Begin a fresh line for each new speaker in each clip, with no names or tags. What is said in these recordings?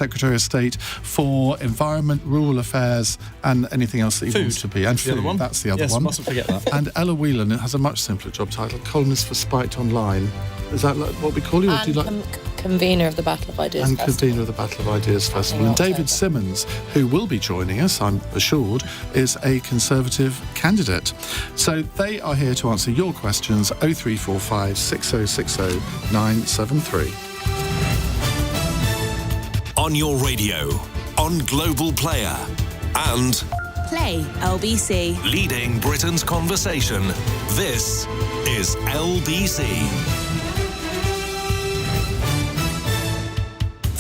Secretary of State for Environment, Rural Affairs and anything else that you want to be. And food, that's the other one.
Yes, mustn't forget that.
And Ella Whelan has a much simpler job title, columnist for Spiked Online. Is that what we call you?
And convener of the Battle of Ideas Festival.
Convener of the Battle of Ideas Festival. And David Simmonds, who will be joining us, I'm assured, is a Conservative candidate. So they are here to answer your questions, 0345 6060 973.
On your radio, on Global Player, and
Play LBC.
leading Britain's conversation. This is LBC.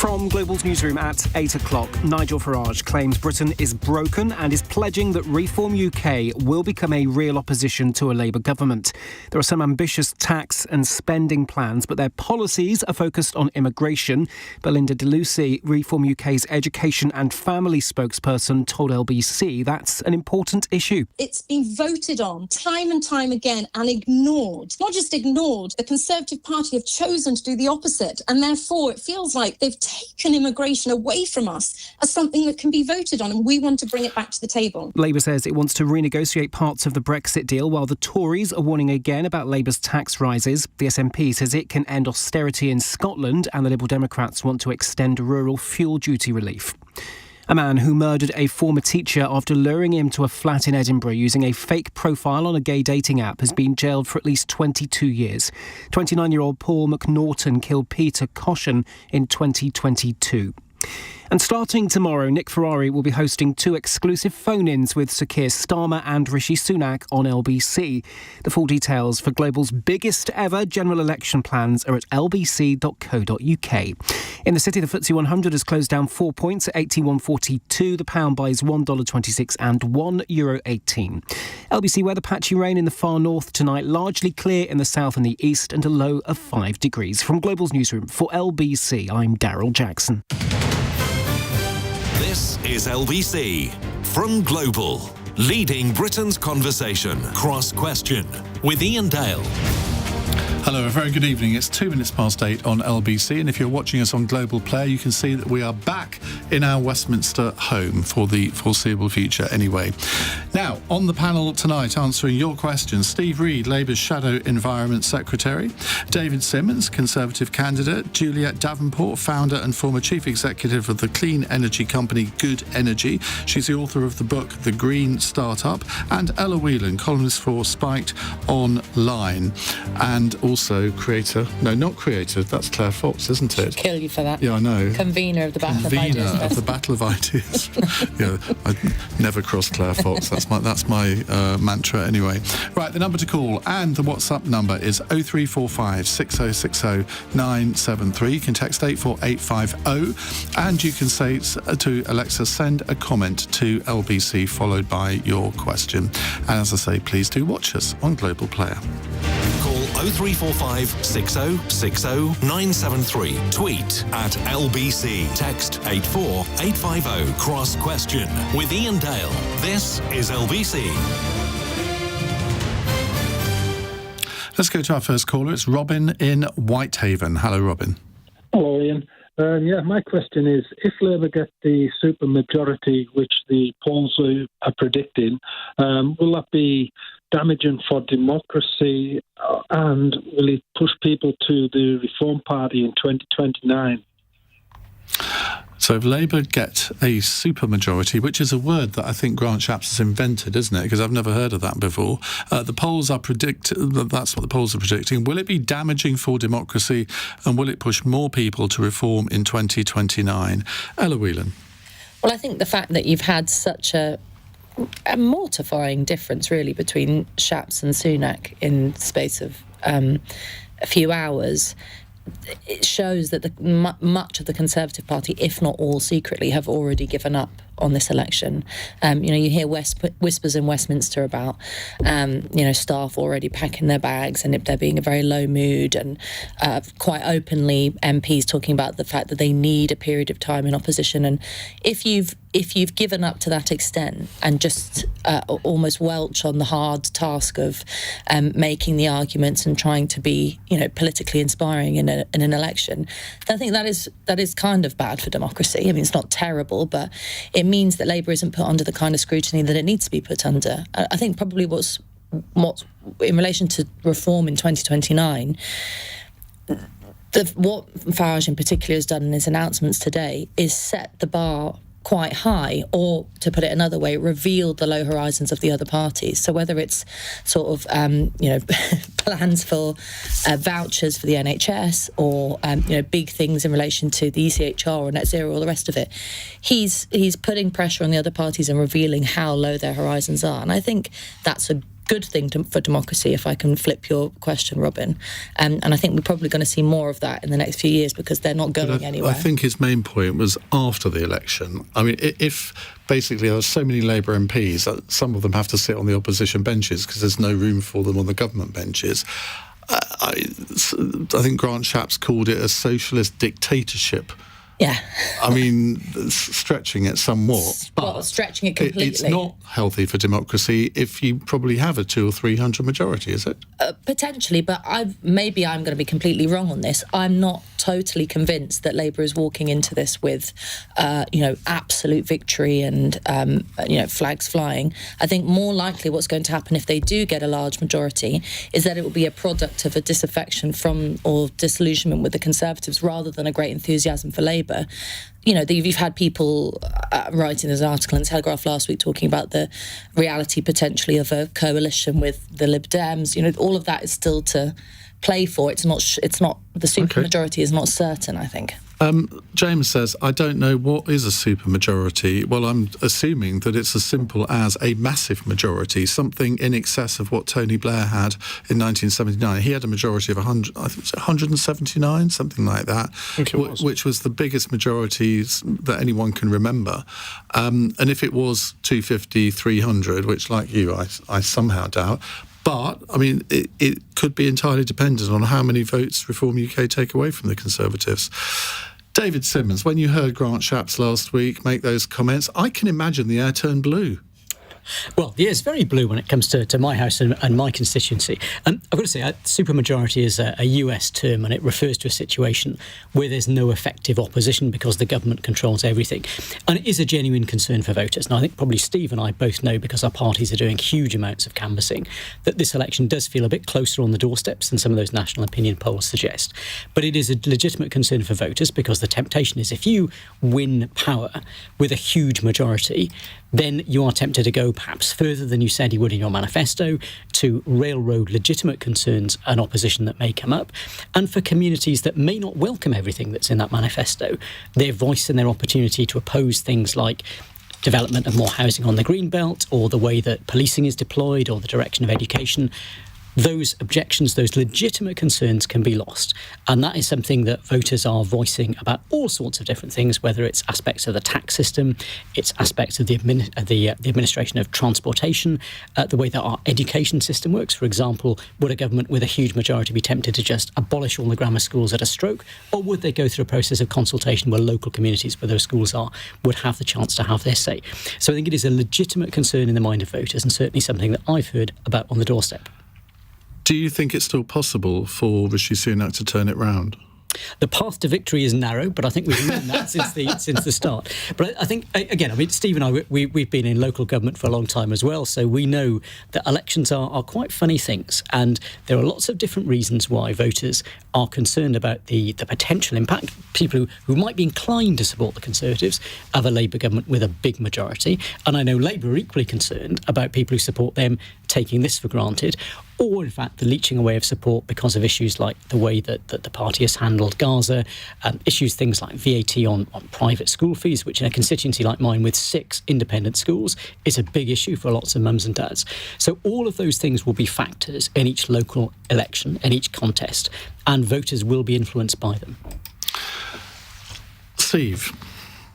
From Global's newsroom at 8 o'clock, Nigel Farage claims Britain is broken and is pledging that Reform UK will become a real opposition to a Labour government. There are some ambitious tax and spending plans, but their policies are focused on immigration. Belinda DeLucy, Reform UK's education and family spokesperson, told LBC that's an important issue.
It's been voted on time and time again and ignored. Not just ignored, the Conservative Party have chosen to do the opposite, and therefore it feels like they've taken immigration away from us as something that can be voted on, and we want to bring it back to the table.
Labour says it wants to renegotiate parts of the Brexit deal, while the Tories are warning again about Labour's tax rises. The SNP says it can end austerity in Scotland, and the Liberal Democrats want to extend rural fuel duty relief. A man who murdered a former teacher after luring him to a flat in Edinburgh using a fake profile on a gay dating app has been jailed for at least 22 years. 29-year-old Paul McNaughton killed Peter Caution in 2022. And starting tomorrow, Nick Ferrari will be hosting 2 exclusive phone-ins with Sir Keir Starmer and Rishi Sunak on LBC. The full details for Global's biggest ever general election plans are at lbc.co.uk. In the city, the FTSE 100 has closed down 4 points at 81.42. The pound buys $1.26 and €1.18. LBC weather: patchy rain in the far north tonight, largely clear in the south and the east, and a low of 5 degrees. From Global's newsroom for LBC, I'm Daryl Jackson.
This is LBC from Global, leading Britain's conversation. Cross Question with Iain Dale.
Hello, a very good evening. It's 2 minutes past 8 on LBC, and if you're watching us on Global Player, you can see that we are back in our Westminster home for the foreseeable future anyway. Now, on the panel tonight, answering your questions, Steve Reid, Labour's Shadow Environment Secretary, David Simmonds, Conservative candidate, Juliet Davenport, founder and former chief executive of the clean energy company Good Energy. She's the author of the book The Green Startup, and Ella Whelan, columnist for Spiked Online, and also creator, no, not creator, that's Claire Fox, isn't it?
Kill you for that.
Yeah, I know.
Convener of the Battle of Ideas.
Convener of the Battle of Ideas. Yeah, I never cross Claire Fox. That's my mantra anyway. Right, the number to call and the WhatsApp number is 0345 6060 973. You can text 84850 and you can say to Alexa, send a comment to LBC followed by your question. And as I say, please do watch us on Global Player.
Call 0345 6060 973. Tweet at LBC. Text 84850. Cross Question with Iain Dale. This is LBC.
Let's go to our first caller. It's Robin in Whitehaven. Hello, Robin.
Hello, Ian. My question is, if Labour get the supermajority, which the polls are predicting, will that be damaging for democracy, and will it push people to the Reform Party in 2029?
So if Labour get a supermajority, which is a word that I think Grant Shapps has invented, isn't it? Because I've never heard of that before. The polls are that's what the polls are predicting. Will it be damaging for democracy, and will it push more people to reform in 2029? Ella Whelan.
Well, I think the fact that you've had such a mortifying difference, really, between Shapps and Sunak in the space of a few hours, it shows that much of the Conservative Party, if not all secretly, have already given up on this election. You hear whispers in Westminster about, staff already packing their bags and there being a very low mood, and quite openly MPs talking about the fact that they need a period of time in opposition. And if you've given up to that extent and just almost welch on the hard task of making the arguments and trying to be, politically inspiring in an election, then I think that is kind of bad for democracy. I mean, it's not terrible, but it means that Labour isn't put under the kind of scrutiny that it needs to be put under. I think probably what's in relation to reform in 2029, what Farage in particular has done in his announcements today is set the bar quite high, or to put it another way, revealed the low horizons of the other parties. So whether it's sort of plans for vouchers for the NHS, or big things in relation to the ECHR or net zero, all the rest of it, he's putting pressure on the other parties and revealing how low their horizons are. And I think that's a good thing for democracy, if I can flip your question, Robin. And I think we're probably going to see more of that in the next few years, because they're not going anywhere.
I think his main point was after the election. I mean, if basically there are so many Labour MPs that some of them have to sit on the opposition benches because there's no room for them on the government benches, I think Grant Shapps called it a socialist dictatorship.
Yeah.
I mean, stretching it somewhat. But
stretching it completely.
It's not healthy for democracy if you probably have a 200 or 300 majority, is it?
Potentially, but maybe I'm going to be completely wrong on this. I'm not totally convinced that Labour is walking into this with, absolute victory and, flags flying. I think more likely what's going to happen if they do get a large majority is that it will be a product of a disaffection from or disillusionment with the Conservatives rather than a great enthusiasm for Labour. You've had people writing this article in Telegraph last week talking about the reality potentially of a coalition with the Lib Dems. All of that is still to play for. It's not the supermajority is not certain, I think.
James says, I don't know what is a supermajority. Well, I'm assuming that it's as simple as a massive majority, something in excess of what Tony Blair had in 1979. He had a majority of 179, something like that, which was the biggest majority that anyone can remember. And if it was 250, 300, which, like you, I somehow doubt. But, I mean, it could be entirely dependent on how many votes Reform UK take away from the Conservatives. David Simmonds, when you heard Grant Shapps last week make those comments, I can imagine the air turned blue.
Well, the air's very blue when it comes to my house and my constituency. I've got to say, supermajority is a US term, and it refers to a situation where there's no effective opposition because the government controls everything. And it is a genuine concern for voters. And I think probably Steve and I both know, because our parties are doing huge amounts of canvassing, that this election does feel a bit closer on the doorsteps than some of those national opinion polls suggest. But it is a legitimate concern for voters, because the temptation is, if you win power with a huge majority, then you are tempted to go perhaps further than you said you would in your manifesto, to railroad legitimate concerns and opposition that may come up. And for communities that may not welcome everything that's in that manifesto, their voice and their opportunity to oppose things like development of more housing on the Greenbelt, or the way that policing is deployed, or the direction of education, those objections, those legitimate concerns can be lost. And that is something that voters are voicing about all sorts of different things, whether it's aspects of the tax system, it's aspects of the administration of transportation, the way that our education system works. For example, would a government with a huge majority be tempted to just abolish all the grammar schools at a stroke? Or would they go through a process of consultation where local communities where those schools are would have the chance to have their say? So I think it is a legitimate concern in the mind of voters, and certainly something that I've heard about on the doorstep.
Do you think it's still possible for Rishi Sunak to turn it round?
The path to victory is narrow, but I think we've known that since the start. But I think, again, I mean, Steve and I, we've been in local government for a long time as well, so we know that elections are quite funny things, and there are lots of different reasons why voters are concerned about the potential impact. People who might be inclined to support the Conservatives of a Labour government with a big majority, and I know Labour are equally concerned about people who support them taking this for granted, or in fact the leaching away of support because of issues like the way that the party has handled Gaza, things like VAT on private school fees, which in a constituency like mine with 6 independent schools is a big issue for lots of mums and dads. So all of those things will be factors in each local election, in each contest, and voters will be influenced by them.
Steve,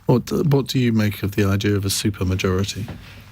what do you make of the idea of a supermajority?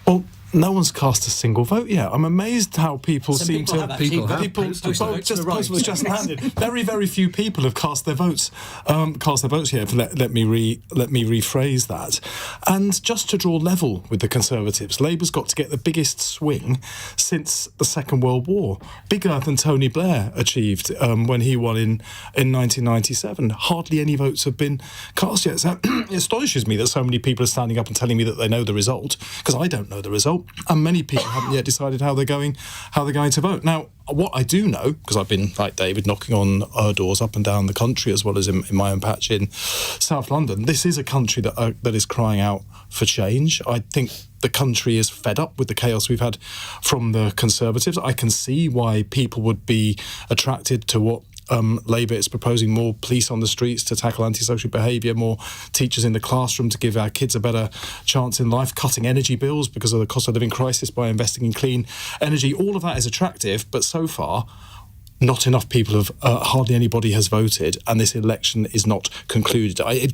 Well, No one's cast a single vote yet. I'm amazed how people
Some
seem
people
to...
have actually
Just handed. Very, very few people have cast their votes. Yet. Let me rephrase that. And just to draw level with the Conservatives, Labour's got to get the biggest swing since the Second World War, bigger than Tony Blair achieved when he won in 1997. Hardly any votes have been cast yet. So it astonishes me that so many people are standing up and telling me that they know the result, because I don't know the result, and many people haven't yet decided how they're going to vote. Now, what I do know, because I've been, like David, knocking on doors up and down the country, as well as in my own patch in South London, this is a country that is crying out for change. I think the country is fed up with the chaos we've had from the Conservatives. I can see why people would be attracted to what Labour is proposing: more police on the streets to tackle antisocial behaviour, more teachers in the classroom to give our kids a better chance in life, cutting energy bills because of the cost of living crisis by investing in clean energy. All of that is attractive, but so far not enough people have, hardly anybody has voted, and this election is not concluded. I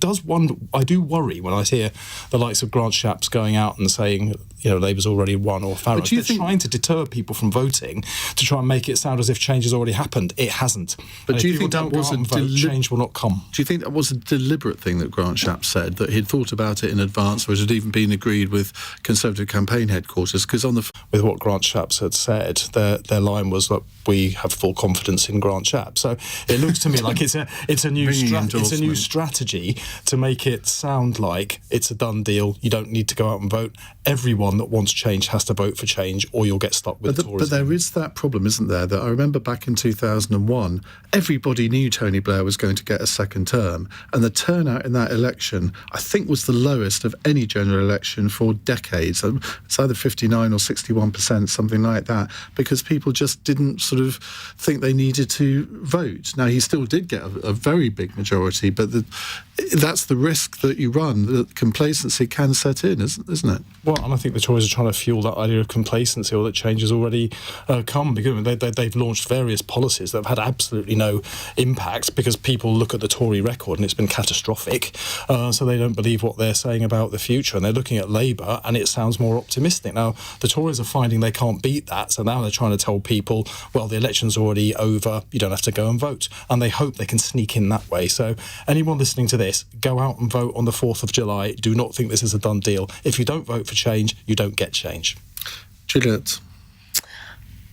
do worry when I hear the likes of Grant Shapps going out and saying, Labour's already won, or Farage. They're trying to deter people from voting to try and make it sound as if change has already happened. It hasn't.
But
and
do
if
you think
people
that
don't
was
go out and vote, change will not come?
Do you think that was a deliberate thing that Grant Shapps said, that he'd thought about it in advance, or it had even been agreed with Conservative campaign headquarters? Because
with what Grant Shapps had said, their line was, look, we have full confidence in Grant Shapps. So it looks to me like it's a new strategy to make it sound like it's a done deal. You don't need to go out and vote. Everyone that wants change has to vote for change, or you'll get stuck with tourism.
But there is that problem, isn't there, that I remember back in 2001, everybody knew Tony Blair was going to get a second term, and the turnout in that election, I think, was the lowest of any general election for decades. It's either 59 or 61%, something like that, because people just didn't sort of think they needed to vote. Now, he still did get a very big majority, but that's the risk that you run, that complacency can set in, isn't it?
Well, and I think the Tories are trying to fuel that idea of complacency, or that change has already come, because they've launched various policies that have had absolutely no impact, because people look at the Tory record and it's been catastrophic, so they don't believe what they're saying about the future, and they're looking at Labour and it sounds more optimistic. Now, the Tories are finding they can't beat that, so now they're trying to tell people, well, the election's already over, you don't have to go and vote, and they hope they can sneak in that way. So anyone listening to this, go out and vote on the 4th of July. Do not think this is a done deal. If you don't vote for change, you don't get change.
Juliet?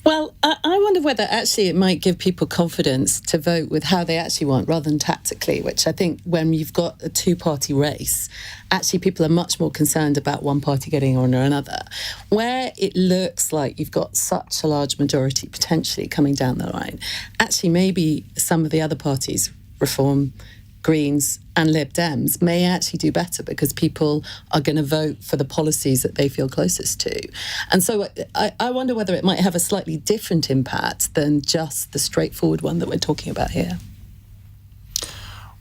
Well, I wonder whether actually it might give people confidence to vote with how they actually want rather than tactically, which I think when you've got a two-party race, actually people are much more concerned about one party getting on or another. Where it looks like you've got such a large majority potentially coming down the line, actually maybe some of the other parties, Reform, Greens and Lib Dems, may actually do better because people are going to vote for the policies that they feel closest to. And so I wonder whether it might have a slightly different impact than just the straightforward one that we're talking about here.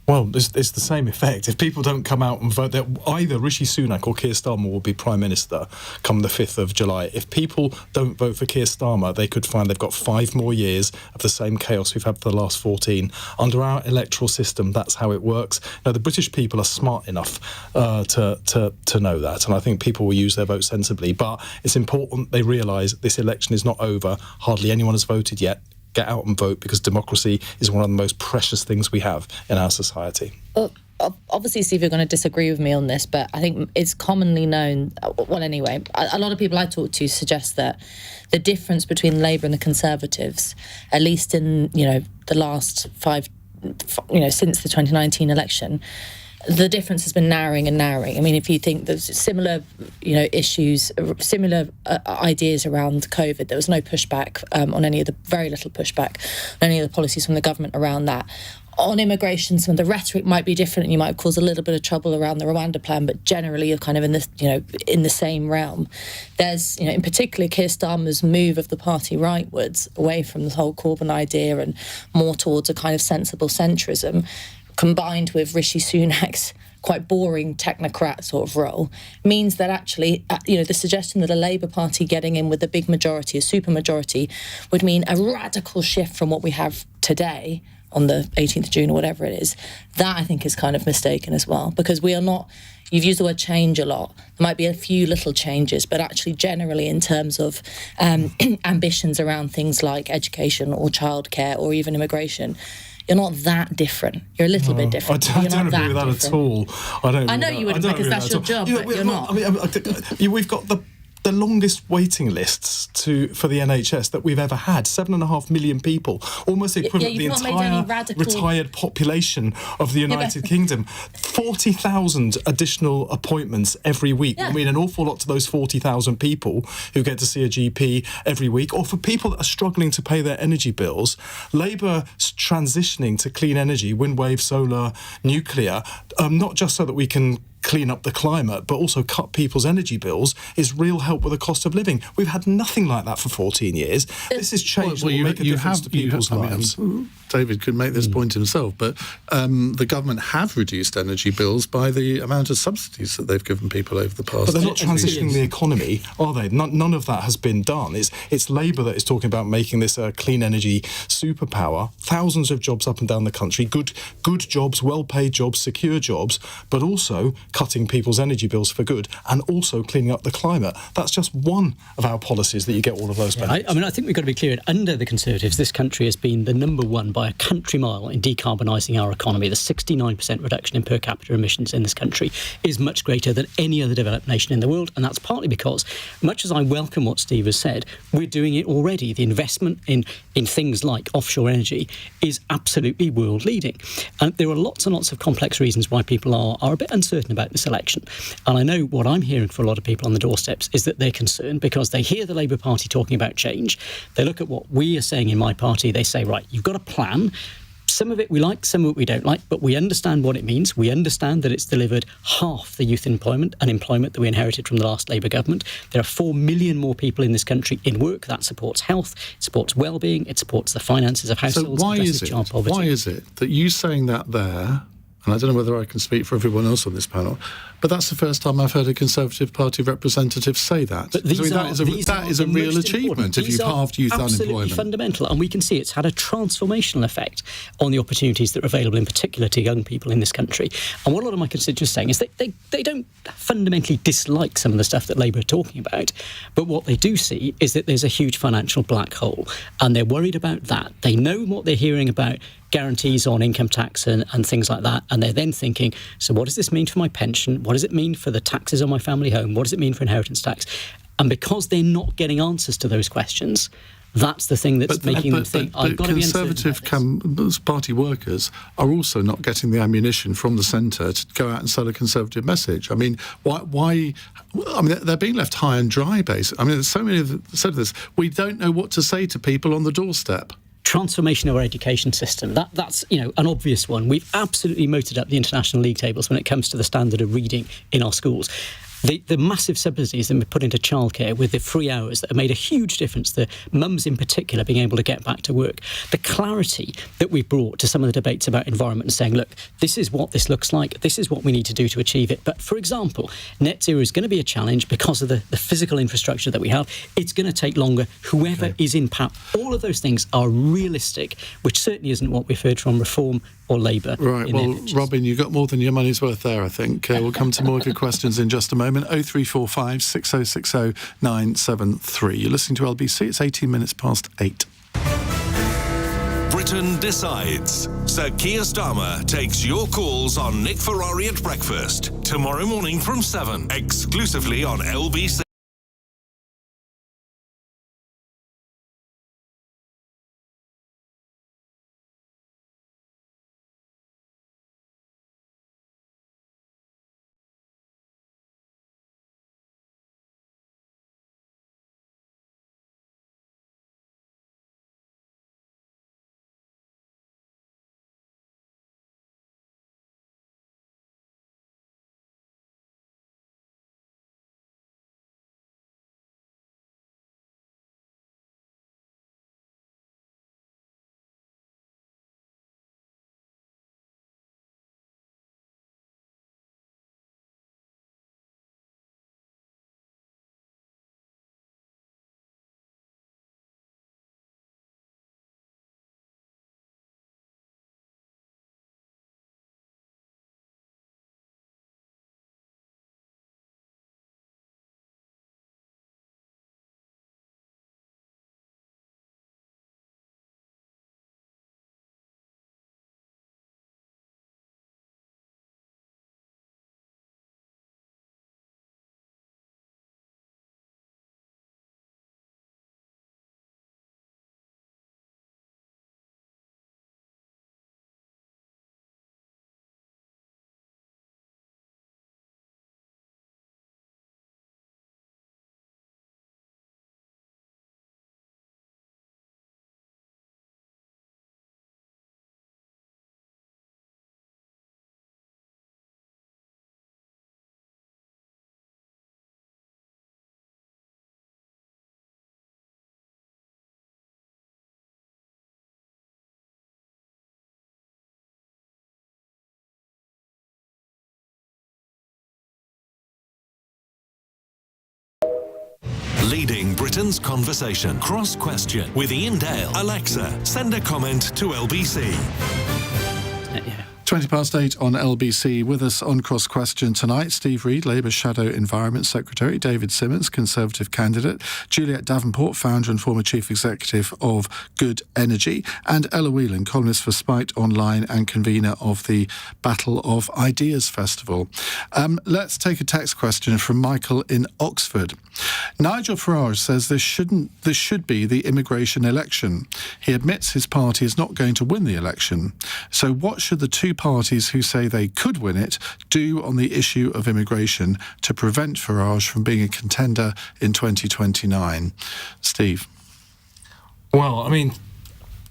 Well, it's the same effect. If people don't come out and vote, either Rishi Sunak or Keir Starmer will be Prime Minister come the 5th of July. If people don't vote for Keir Starmer, they could find they've got 5 more years of the same chaos we've had for the last 14. Under our electoral system, that's how it works. Now, the British people are smart enough to know that, and I think people will use their vote sensibly. But it's important they realise this election is not over. Hardly anyone has voted yet. Get out and vote, because democracy is one of the most precious things we have in our society.
Well, obviously, Steve, you're going to disagree with me on this, but I think it's commonly known, well, anyway, a lot of people I talk to suggest that the difference between Labour and the Conservatives, at least in, the last 5, since the 2019 election, the difference has been narrowing and narrowing. I mean, if you think there's similar, issues, similar ideas around COVID, there was no pushback very little pushback on any of the policies from the government around that. On immigration, some of the rhetoric might be different, and you might have caused a little bit of trouble around the Rwanda plan, but generally you're kind of in this, in the same realm. There's, in particular, Keir Starmer's move of the party rightwards, away from the whole Corbyn idea and more towards a kind of sensible centrism, combined with Rishi Sunak's quite boring technocrat sort of role, means that actually, the suggestion that a Labour Party getting in with a big majority, a super majority, would mean a radical shift from what we have today on the 18th of June or whatever it is, that I think is kind of mistaken as well, because we are not, you've used the word change a lot. There might be a few little changes, but actually generally in terms of ambitions around things like education or childcare or even immigration, you're not that different. You're a little bit different.
I don't agree with that at all.
I know you wouldn't, because that's your job, but you're not.
We've got the longest waiting lists for the NHS that we've ever had. 7.5 million people, almost the equivalent of the entire retired population of the United Kingdom. 40,000 additional appointments every week. I mean, an awful lot to those 40,000 people who get to see a GP every week. Or for people that are struggling to pay their energy bills, Labour transitioning to clean energy, wind, wave, solar, nuclear, not just so that we can clean up the climate, but also cut people's energy bills, is real help with the cost of living. We've had nothing like that for 14 years. This is change that will make a difference to people's lives.
David could make this point himself, but the government have reduced energy bills by the amount of subsidies that they've given people over the past.
But they're not transitioning the economy, are they? None of that has been done. It's Labour that is talking about making this a clean energy superpower. Thousands of jobs up and down the country, good jobs, well-paid jobs, secure jobs, but also cutting people's energy bills for good, and also cleaning up the climate. That's just one of our policies that you get all of those benefits.
I think we've got to be clear. Under the Conservatives, this country has been the number one by a country mile in decarbonising our economy. The 69% reduction in per capita emissions in this country is much greater than any other developed nation in the world, and that's partly because, much as I welcome what Steve has said, we're doing it already. The investment in things like offshore energy is absolutely world-leading. And there are lots and lots of complex reasons why people are a bit uncertain about this election. And I know what I'm hearing for a lot of people on the doorsteps is that they're concerned because they hear the Labour Party talking about change. They look at what we are saying in my party. They say, right, you've got a plan. Some of it we like, some of it we don't like, but we understand what it means. We understand that it's delivered half the youth unemployment that we inherited from the last Labour government. There are 4 million more people in this country in work. That supports health, it supports well-being, it supports the finances of households, addresses child poverty.
Why is it that you saying that there, and I don't know whether I can speak for everyone else on this panel, but that's the first time I've heard a Conservative Party representative say that.
But
that is a real achievement if you've halved youth unemployment.
Absolutely fundamental, and we can see it's had a transformational effect on the opportunities that are available, in particular to young people in this country. And what a lot of my constituents are saying is they don't fundamentally dislike some of the stuff that Labour are talking about, but what they do see is that there's a huge financial black hole, and they're worried about that. They know what they're hearing about guarantees on income tax and things like that, and they're then thinking, so what does this mean for my pension? What does it mean for the taxes on my family home? What does it mean for inheritance tax? And because they're not getting answers to those questions, that's the thing that's making them think, I've got to be
Conservative Party workers are also not getting the ammunition from the centre to go out and sell a Conservative message. I mean, why? I mean, they're being left high and dry, basically. I mean, there's so many have said this. We don't know what to say to people on the doorstep.
Transformation of our education system. That's an obvious one. We've absolutely motored up the international league tables when it comes to the standard of reading in our schools. The massive subsidies that have been put into childcare with the free hours that have made a huge difference, the mums in particular being able to get back to work. The clarity that we've brought to some of the debates about environment and saying, look, this is what this looks like, this is what we need to do to achieve it. But for example, net zero is going to be a challenge because of the physical infrastructure that we have. It's going to take longer. Whoever is in power, all of those things are realistic, which certainly isn't what we've heard from Reform or Labour.
Right, well, Robin, you got more than your money's worth there, I think. We'll come to more of your questions in just a moment. 0345 6060 973. You're listening to LBC. It's 18 minutes past 8.
Britain decides. Sir Keir Starmer takes your calls on Nick Ferrari at breakfast tomorrow morning from 7, exclusively on LBC. leading Britain's conversation. Cross Question with Iain Dale. Alexa, send a comment to LBC.
8:20 on LBC. With us on Cross Question tonight, Steve Reed, Labour Shadow Environment Secretary, David Simmonds, Conservative candidate, Juliet Davenport, founder and former Chief Executive of Good Energy, and Ella Whelan, columnist for Spite Online and convener of the Battle of Ideas Festival. Let's take a text question from Michael in Oxford. Nigel Farage says this should be the immigration election. He admits his party is not going to win the election. So what should the two parties who say they could win it do on the issue of immigration to prevent Farage from being a contender in 2029? Steve.
Well, I mean,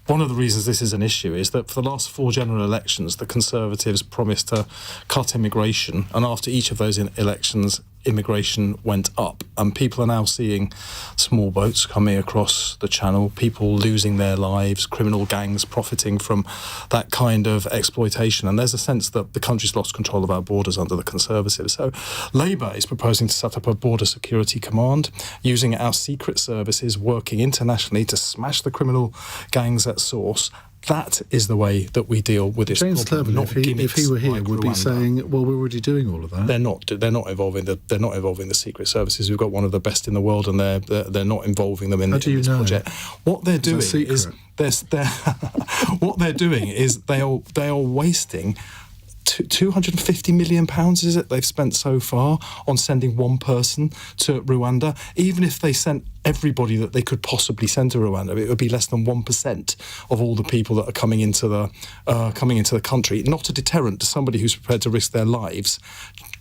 one of the reasons this is an issue is that for the last 4 general elections, the Conservatives promised to cut immigration, and after each of those elections, immigration went up, and people are now seeing small boats coming across the channel, people losing their lives, criminal gangs profiting from that kind of exploitation, and there's a sense that the country's lost control of our borders under the Conservatives. So Labour is proposing to set up a border security command, using our secret services, working internationally to smash the criminal gangs at source. That is the way that we deal with this
James
problem.
Cleverly, if he were here, would be saying, "Well, we're already doing all of that."
They're not involving the secret services. We've got one of the best in the world, and they're not involving them in this project. What they're doing is what they're doing is they are wasting £250 million, is it, they've spent so far on sending one person to Rwanda. Even if they sent everybody that they could possibly send to Rwanda, it would be less than 1% of all the people that are coming into the country. Not a deterrent to somebody who's prepared to risk their lives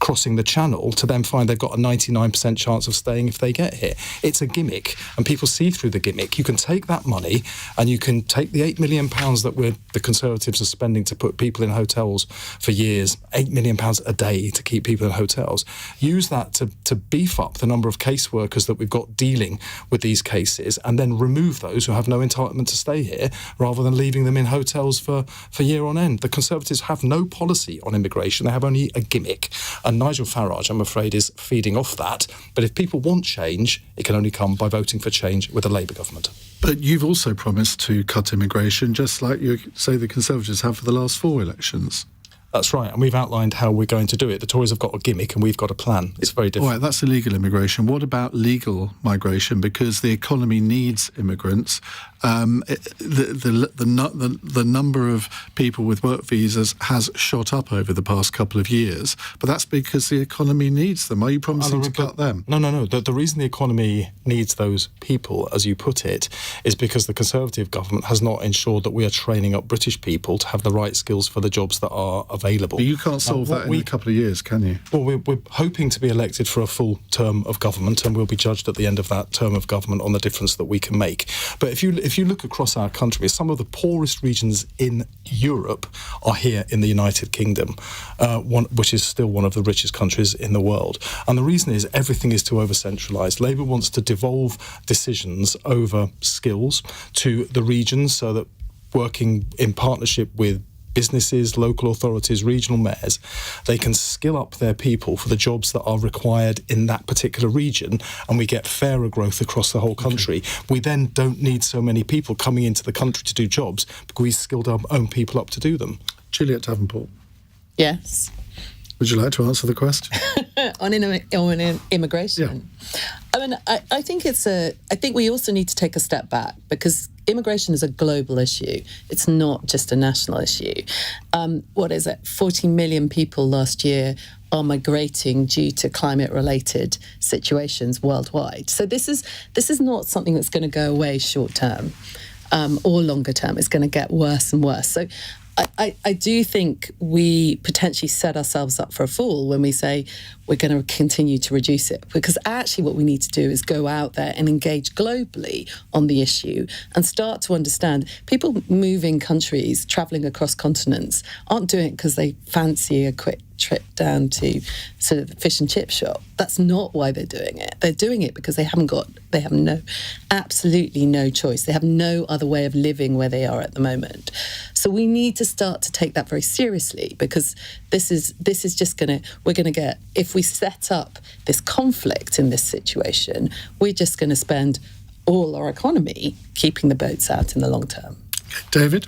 crossing the channel to then find they've got a 99% chance of staying if they get here. It's a gimmick, and people see through the gimmick. You can take that money and you can take the £8 million that the Conservatives are spending to put people in hotels for years, £8 million a day to keep people in hotels. Use that to beef up the number of caseworkers that we've got dealing with these cases, and then remove those who have no entitlement to stay here, rather than leaving them in hotels for year on end. The Conservatives have no policy on immigration. They have only a gimmick. And Nigel Farage, I'm afraid, is feeding off that. But if people want change, it can only come by voting for change with a Labour government.
But you've also promised to cut immigration, just like you say the Conservatives have for the last 4 elections.
That's right, and we've outlined how we're going to do it. The Tories have got a gimmick and we've got a plan. It's very different.
All right, that's illegal immigration. What about legal migration? Because the economy needs immigrants. The number of people with work visas has shot up over the past couple of years, but that's because the economy needs them. Are you promising to cut them?
No. The reason the economy needs those people, as you put it, is because the Conservative government has not ensured that we are training up British people to have the right skills for the jobs that are available.
But you can't solve that in a couple of years, can you?
Well, we're hoping to be elected for a full term of government, and we'll be judged at the end of that term of government on the difference that we can make. But if you look across our country, some of the poorest regions in Europe are here in the United Kingdom, which is still one of the richest countries in the world. And the reason is everything is too over-centralised. Labour wants to devolve decisions over skills to the regions, so that working in partnership with businesses, local authorities, regional mayors, they can skill up their people for the jobs that are required in that particular region, and we get fairer growth across the whole country. Okay. We then don't need so many people coming into the country to do jobs, because we skilled our own people up to do them.
Juliet Davenport.
Yes.
Would you like to answer the question?
on immigration?
Yeah.
I mean, I think I think we also need to take a step back, because immigration is a global issue. It's not just a national issue. 40 million people last year are migrating due to climate-related situations worldwide. So this is not something that's going to go away short term or longer term. It's going to get worse and worse. So I do think we potentially set ourselves up for a fall when we say we're going to continue to reduce it, because actually what we need to do is go out there and engage globally on the issue and start to understand people moving countries, travelling across continents, aren't doing it because they fancy a quick trip down to sort of the fish and chip shop. That's not why they're doing it. They're doing it because they have absolutely no choice. They have no other way of living where they are at the moment. So we need to start to take that very seriously, because this is just we're going to get, if if we set up this conflict in this situation, we're just going to spend all our economy keeping the boats out in the long term.
David?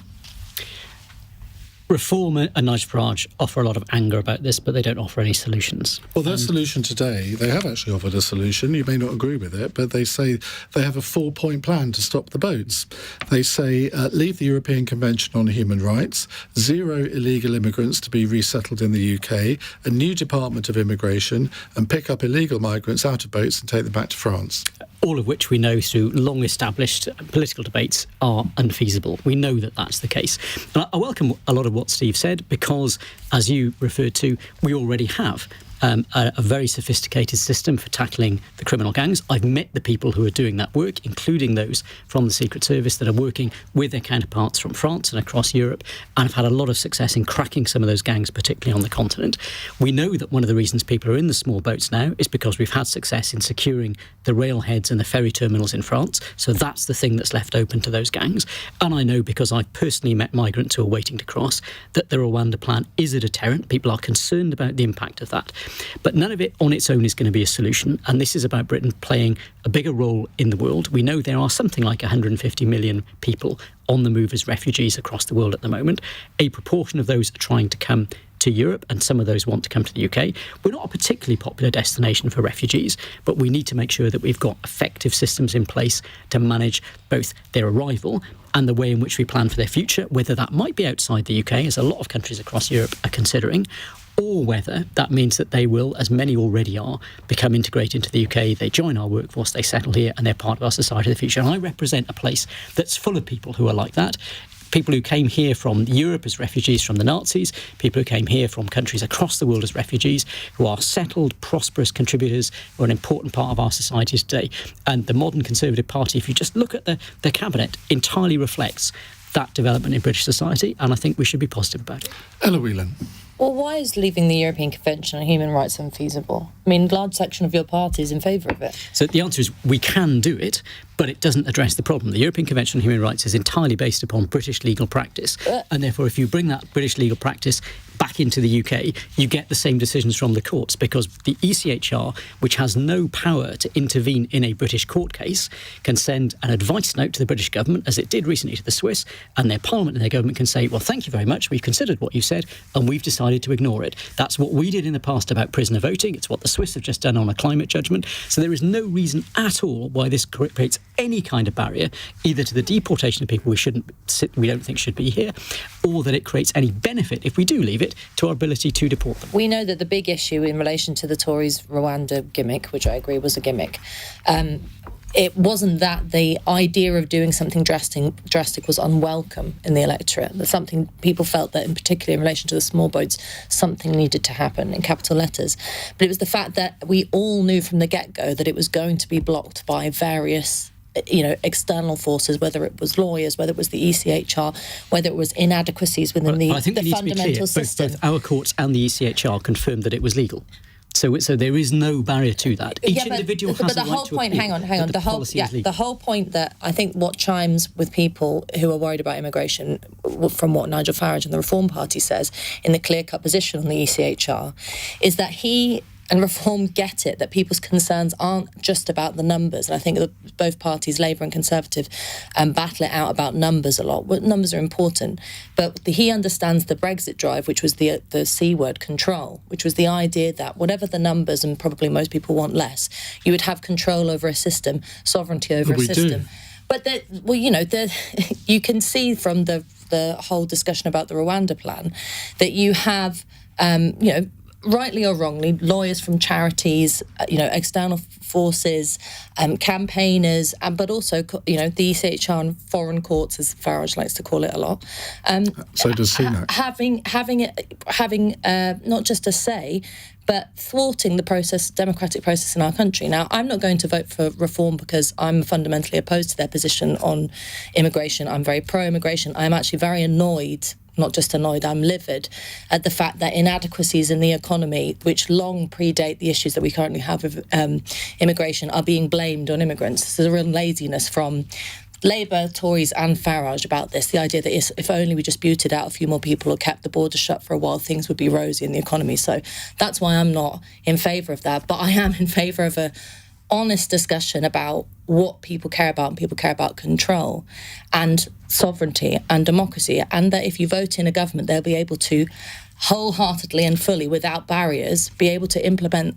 Reform and Nigel Farage offer a lot of anger about this, but they don't offer any solutions.
Well, their solution today, they have actually offered a solution. You may not agree with it, but they say they have a 4-point plan to stop the boats. They say leave the European Convention on Human Rights, 0 illegal immigrants to be resettled in the UK, a new Department of Immigration, and pick up illegal migrants out of boats and take them back to France.
All of which we know through long-established political debates are unfeasible. We know that that's the case. And I welcome a lot of what Steve said because, as you referred to, we already have a very sophisticated system for tackling the criminal gangs. I've met the people who are doing that work, including those from the Secret Service that are working with their counterparts from France and across Europe, and have had a lot of success in cracking some of those gangs, particularly on the continent. We know that one of the reasons people are in the small boats now is because we've had success in securing the railheads and the ferry terminals in France. So that's the thing that's left open to those gangs. And I know, because I've personally met migrants who are waiting to cross, that the Rwanda plan is a deterrent. People are concerned about the impact of that. But none of it on its own is going to be a solution. And this is about Britain playing a bigger role in the world. We know there are something like 150 million people on the move as refugees across the world at the moment. A proportion of those are trying to come to Europe, and some of those want to come to the UK. We're not a particularly popular destination for refugees, but we need to make sure that we've got effective systems in place to manage both their arrival and the way in which we plan for their future, whether that might be outside the UK, as a lot of countries across Europe are considering, or whether that means that they will, as many already are, become integrated into the UK, they join our workforce, they settle here, and they're part of our society of the future. And I represent a place that's full of people who are like that. People who came here from Europe as refugees from the Nazis, people who came here from countries across the world as refugees, who are settled, prosperous contributors, who are an important part of our society today. And the modern Conservative Party, if you just look at the cabinet, entirely reflects that development in British society, and I think we should be positive about it.
Ella Whelan.
Well, why is leaving the European Convention on Human Rights unfeasible? I mean, a large section of your party is in favour of it.
So the answer is we can do it, but it doesn't address the problem. The European Convention on Human Rights is entirely based upon British legal practice. And therefore, if you bring that British legal practice back into the UK, you get the same decisions from the courts, because the ECHR, which has no power to intervene in a British court case, can send an advice note to the British government, as it did recently to the Swiss, and their parliament and their government can say, well, thank you very much, we've considered what you said, and we've decided to ignore it. That's what we did in the past about prisoner voting. It's what the Swiss have just done on a climate judgment. So there is no reason at all why this creates any kind of barrier, either to the deportation of people we don't think should be here, or that it creates any benefit, if we do leave it, to our ability to deport them.
We know that the big issue in relation to the Tories' Rwanda gimmick, which I agree was a gimmick, it wasn't that the idea of doing something drastic was unwelcome in the electorate. That something people felt that, in particular in relation to the small boats, something needed to happen in capital letters. But it was the fact that we all knew from the get-go that it was going to be blocked by various external forces, whether it was lawyers, whether it was the ECHR, whether it was inadequacies within the fundamental system.
Both our courts and the ECHR confirmed that it was legal. So there is no barrier to that. Each individual has the right to appeal.
Hang on. The whole point that I think what chimes with people who are worried about immigration from what Nigel Farage and the Reform Party says in the clear-cut position on the ECHR is that he and Reform get it, that people's concerns aren't just about the numbers. And I think that both parties, Labour and Conservative, battle it out about numbers a lot. Well, numbers are important. But he understands the Brexit drive, which was the C word, control, which was the idea that whatever the numbers, and probably most people want less, you would have control over a system, sovereignty over a system.
Do.
But you can see from the whole discussion about the Rwanda plan that you have, rightly or wrongly, lawyers from charities, external forces, campaigners, but also, the ECHR and foreign courts, as Farage likes to call it a lot.
So does Sunak.
Having not just a say, but thwarting the democratic process in our country. Now, I'm not going to vote for Reform because I'm fundamentally opposed to their position on immigration. I'm very pro-immigration. I'm actually very annoyed. Not just annoyed, I'm livid at the fact that inadequacies in the economy, which long predate the issues that we currently have with immigration, are being blamed on immigrants. There's a real laziness from Labour, Tories and Farage about this, the idea that if only we just booted out a few more people or kept the border shut for a while, things would be rosy in the economy. So that's why I'm not in favour of that. But I am in favour of a honest discussion about what people care about, and people care about control and sovereignty and democracy, and that if you vote in a government, they'll be able to wholeheartedly and fully, without barriers, be able to implement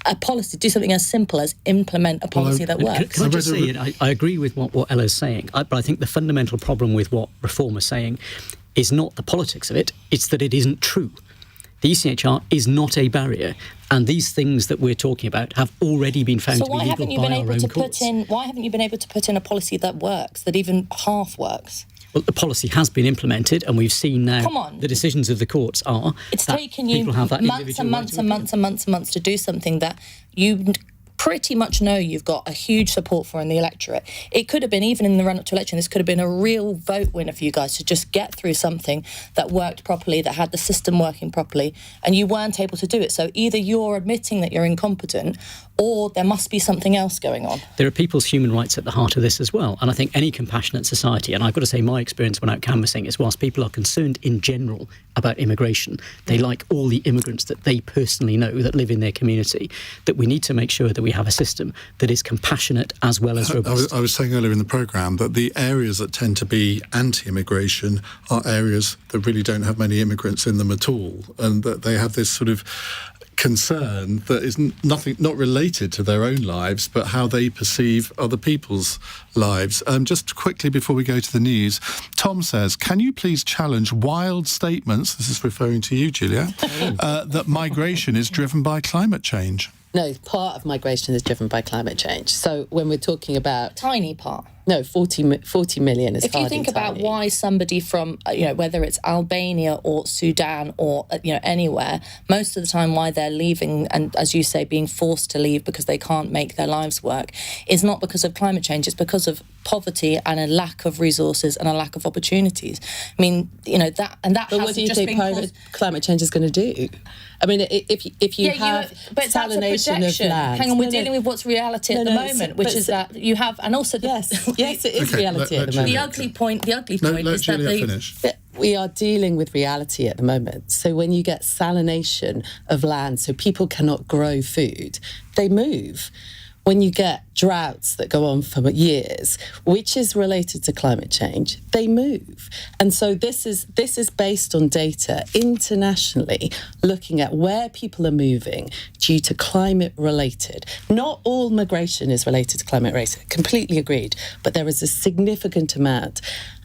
a policy, do something as simple as implement a policy that works.
Can I just say, I agree with what Ella's saying, but I think the fundamental problem with what Reform is saying is not the politics of it, it's that it isn't true. The ECHR is not a barrier, and these things that we're talking about have already been found to be legal by our own courts.
Why haven't you been able to put in a policy that works, that even half works?
Well, the policy has been implemented, and we've seen now the decisions of the courts are
it's taken you months and months and months and months and months to do something that you pretty much know you've got a huge support for in the electorate. It could have been, even in the run-up to election, this could have been a real vote winner for you guys to just get through something that worked properly, that had the system working properly, and you weren't able to do it. So either you're admitting that you're incompetent, or there must be something else going on.
There are people's human rights at the heart of this as well, and I think any compassionate society, and I've got to say my experience when out canvassing is, whilst people are concerned in general about immigration, they like all the immigrants that they personally know that live in their community, that we need to make sure that we have a system that is compassionate as well as robust.
I was saying earlier in the programme that the areas that tend to be anti-immigration are areas that really don't have many immigrants in them at all, and that they have this sort of concern that is not related to their own lives, but how they perceive other people's lives. Just quickly before we go to the news, Tom says, can you please challenge wild statements, this is referring to you, Julia, that migration is driven by climate change?
No, part of migration is driven by climate change. So when we're talking about...
Tiny part.
No, 40 million is
if you think about why somebody from, whether it's Albania or Sudan or, anywhere, most of the time why they're leaving and, as you say, being forced to leave because they can't make their lives work, is not because of climate change, it's because of poverty and a lack of resources and a lack of opportunities. I mean, that... and that.
But what do you think climate change is going to do? I mean, if you have salination of land...
Hang on, we're dealing with what's reality at the moment, which is that you have... And also...
Yes, it is reality at the moment.
The ugly point is that
we are dealing with reality at the moment. So when you get salination of land, so people cannot grow food, they move. When you get droughts that go on for years, which is related to climate change, they move. And so this is based on data internationally, looking at where people are moving due to climate related. Not all migration is related to climate related, completely agreed, but there is a significant amount.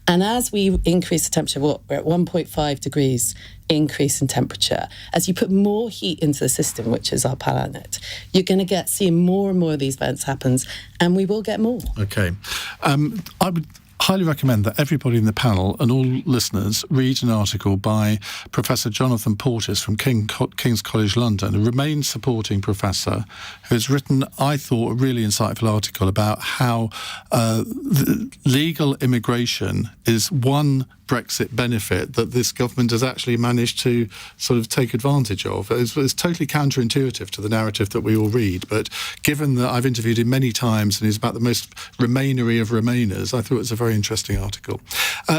And as we increase the temperature, we're at 1.5 degrees increase in temperature. As you put more heat into the system, which is our planet, you're going to see more and more of these events happen, and we will get more.
Okay. I would highly recommend that everybody in the panel and all listeners read an article by Professor Jonathan Portis from King's College London, a Remain supporting professor, who's written, I thought, a really insightful article about how legal immigration is one Brexit benefit that this government has actually managed to sort of take advantage of. It's totally counterintuitive to the narrative that we all read, but given that I've interviewed him many times and he's about the most Remainery of Remainers, I thought it was a very interesting article.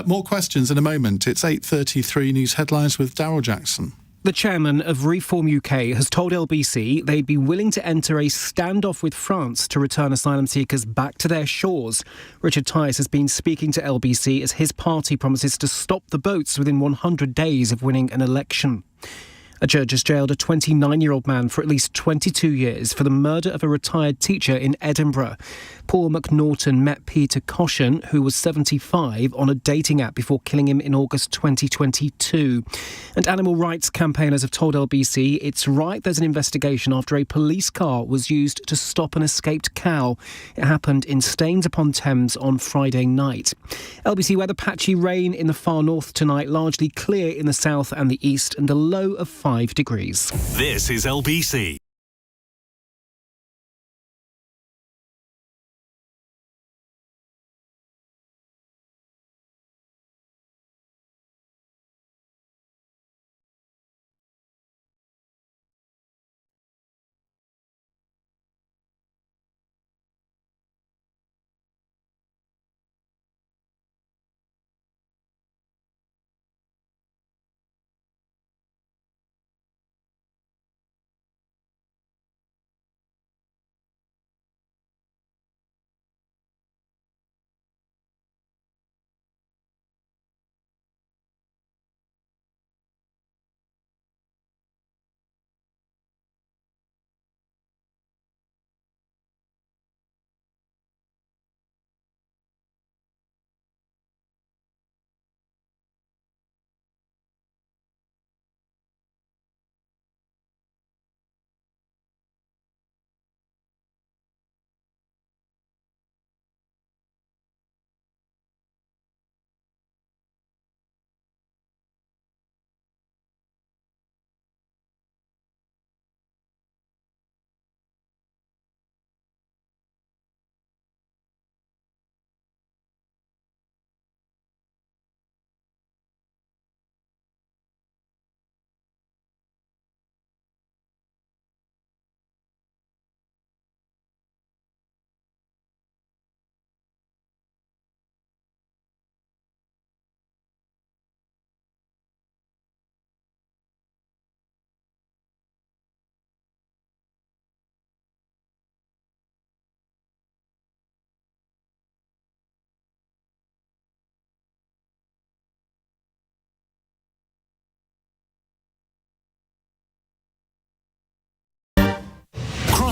More questions in a moment. It's 8:33 News Headlines with Daryl Jackson.
The chairman of Reform UK has told LBC they'd be willing to enter a standoff with France to return asylum seekers back to their shores. Richard Tice has been speaking to LBC as his party promises to stop the boats within 100 days of winning an election. A judge has jailed a 29-year-old man for at least 22 years for the murder of a retired teacher in Edinburgh. Paul McNaughton met Peter Caution, who was 75, on a dating app before killing him in August 2022. And animal rights campaigners have told LBC it's right there's an investigation after a police car was used to stop an escaped cow. It happened in Staines-upon-Thames on Friday night. LBC weather: patchy rain in the far north tonight, largely clear in the south and the east, and a low of 5 degrees.
This is LBC.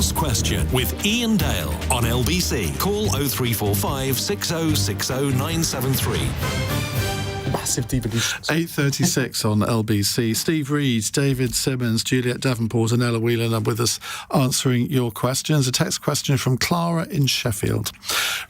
Last Question with Iain Dale on LBC. Call 0345 6060 973.
Massive devolutions.
8:36 on LBC. Steve Reed, David Simmonds, Juliet Davenport and Ella Whelan are with us answering your questions. A text question from Clara in Sheffield.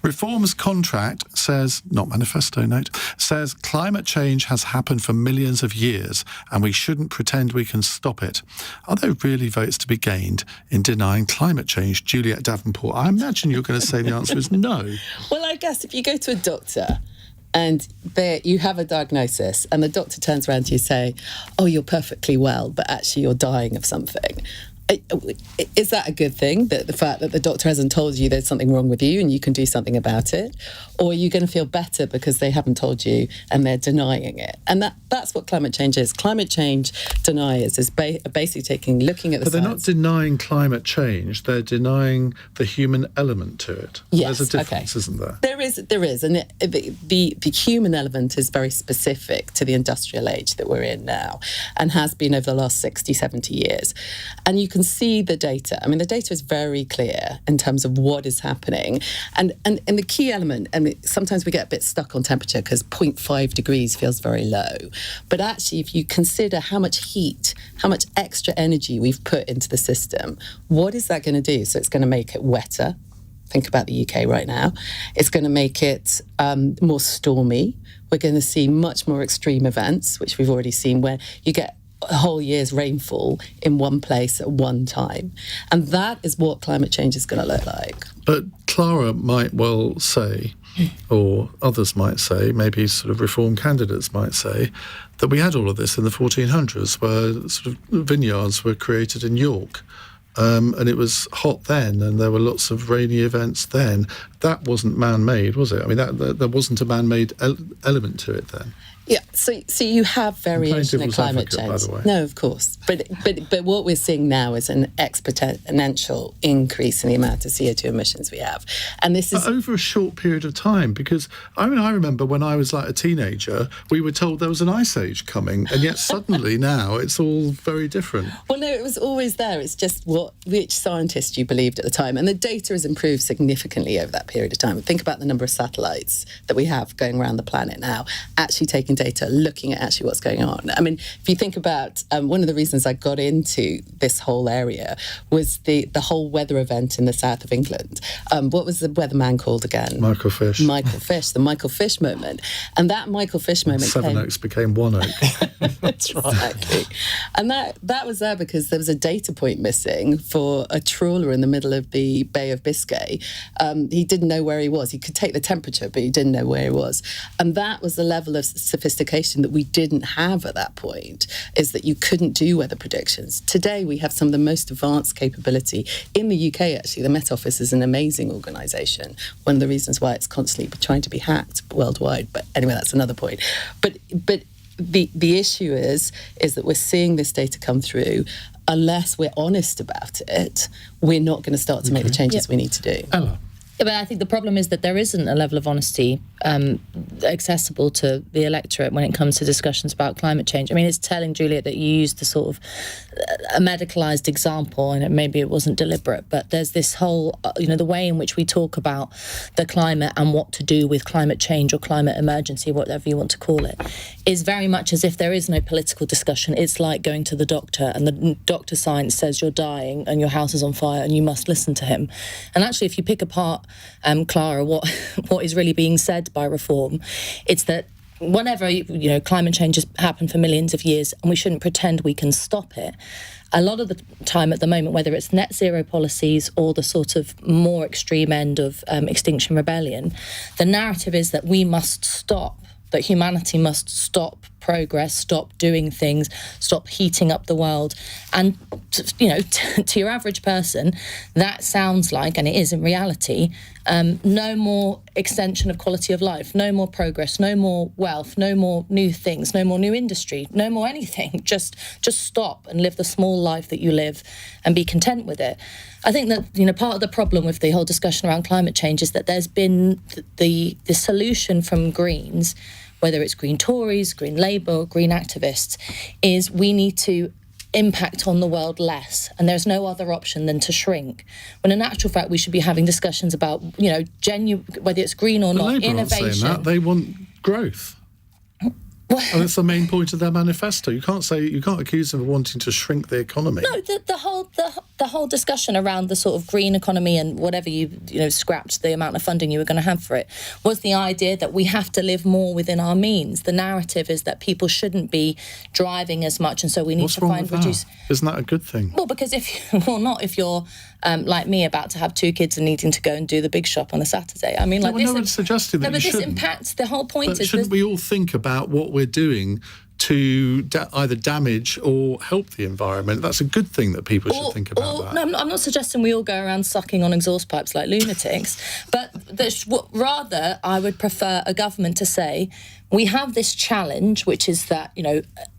Reform's contract says, not manifesto note, says climate change has happened for millions of years and we shouldn't pretend we can stop it. Are there really votes to be gained in denying climate change? Juliet Davenport, I imagine you're going to say the answer is no.
Well, I guess if you go to a doctor and you have a diagnosis and the doctor turns around to you and say, oh, you're perfectly well, but actually you're dying of something. Is that a good thing, that the fact that the doctor hasn't told you there's something wrong with you and you can do something about it? Or are you going to feel better because they haven't told you and they're denying it? And that's what climate change is. Climate change deniers is basically looking at the
But they're not
science.
denying climate change, they're denying the human element to it.
Yes,
There's a difference, isn't there?
There is. And the human element is very specific to the industrial age that we're in now and has been over the last 60, 70 years. And you can see the data. I mean, the data is very clear in terms of what is happening. And the key element, and sometimes we get a bit stuck on temperature because 0.5 degrees feels very low. But actually, if you consider how much heat, how much extra energy we've put into the system, what is that going to do? So it's going to make it wetter. Think about the UK right now. It's going to make it more stormy. We're going to see much more extreme events, which we've already seen, where you get a whole year's rainfall in one place at one time. And that is what climate change is going to look like.
But Clara might well say, or others might say, maybe sort of reform candidates might say, that we had all of this in the 1400s, where sort of vineyards were created in York. And it was hot then, and there were lots of rainy events then. That wasn't man-made, was it? I mean, there wasn't a man-made element to it then.
Yeah, so you have variation in climate change.
By the way.
No, of course. But what we're seeing now is an exponential increase in the amount of CO2 emissions we have. And this is
over a short period of time, because I remember when I was like a teenager, we were told there was an ice age coming, and yet suddenly now it's all very different.
Well, no, it was always there. It's just which scientist you believed at the time. And the data has improved significantly over that period of time. Think about the number of satellites that we have going around the planet now, actually taking data, looking at actually what's going on. I mean, if you think about one of the reasons I got into this whole area was the whole weather event in the south of England. What was the weatherman called again?
Michael Fish, the
Michael Fish moment. And that Michael Fish moment
Sevenoaks became One Oak.
That's right. And that was there because there was a data point missing for a trawler in the middle of the Bay of Biscay. He didn't know where he was. He could take the temperature, but he didn't know where he was. And that was the level of sophistication that we didn't have at that point, is that you couldn't do weather predictions. Today, we have some of the most advanced capability. In the UK, actually, the Met Office is an amazing organisation. One of the reasons why it's constantly trying to be hacked worldwide. But anyway, that's another point. But the issue is that we're seeing this data come through. Unless we're honest about it, we're not going to start to make the changes we need to do.
Ella.
Yeah, but I think the problem is that there isn't a level of honesty accessible to the electorate when it comes to discussions about climate change. I mean, it's telling, Juliet, that you used the sort of a medicalised example, and maybe it wasn't deliberate, but there's this whole, the way in which we talk about the climate and what to do with climate change or climate emergency, whatever you want to call it, is very much as if there is no political discussion. It's like going to the doctor and the doctor science says you're dying and your house is on fire and you must listen to him. And actually, if you pick apart, Clara, what is really being said by reform, it's that whenever climate change has happened for millions of years and we shouldn't pretend we can stop it. A lot of the time at the moment, whether it's net zero policies or the sort of more extreme end of Extinction Rebellion, the narrative is that we must stop, that humanity must stop progress, stop doing things, stop heating up the world. And, to your average person, that sounds like, and it is in reality, no more extension of quality of life, no more progress, no more wealth, no more new things, no more new industry, no more anything. Just stop and live the small life that you live and be content with it. I think that, part of the problem with the whole discussion around climate change is that there's been the solution from Greens, whether it's Green Tories, Green Labour, Green activists, is we need to impact on the world less, and there's no other option than to shrink. When in actual fact, we should be having discussions about, whether it's green or
The
not,
Labour
innovation.
aren't saying that. They want growth. And that's the main point of their manifesto. You can't accuse them of wanting to shrink the economy.
No, the whole discussion around the sort of green economy and whatever you scrapped the amount of funding you were going to have for it was the idea that we have to live more within our means. The narrative is that people shouldn't be driving as much, and so we need
What's
to
wrong
find
with
reduce.
that? Isn't that a good thing?
Well, because not if you're like me, about to have 2 kids and needing to go and do the big shop on a Saturday. I mean,
no one's suggesting that
no, but
you
this
shouldn't.
impacts the whole point.
But
is
shouldn't we all think about what we're doing to either damage or help the environment? That's a good thing that people should think about that.
No, I'm not suggesting we all go around sucking on exhaust pipes like lunatics, but rather I would prefer a government to say, we have this challenge, which is that,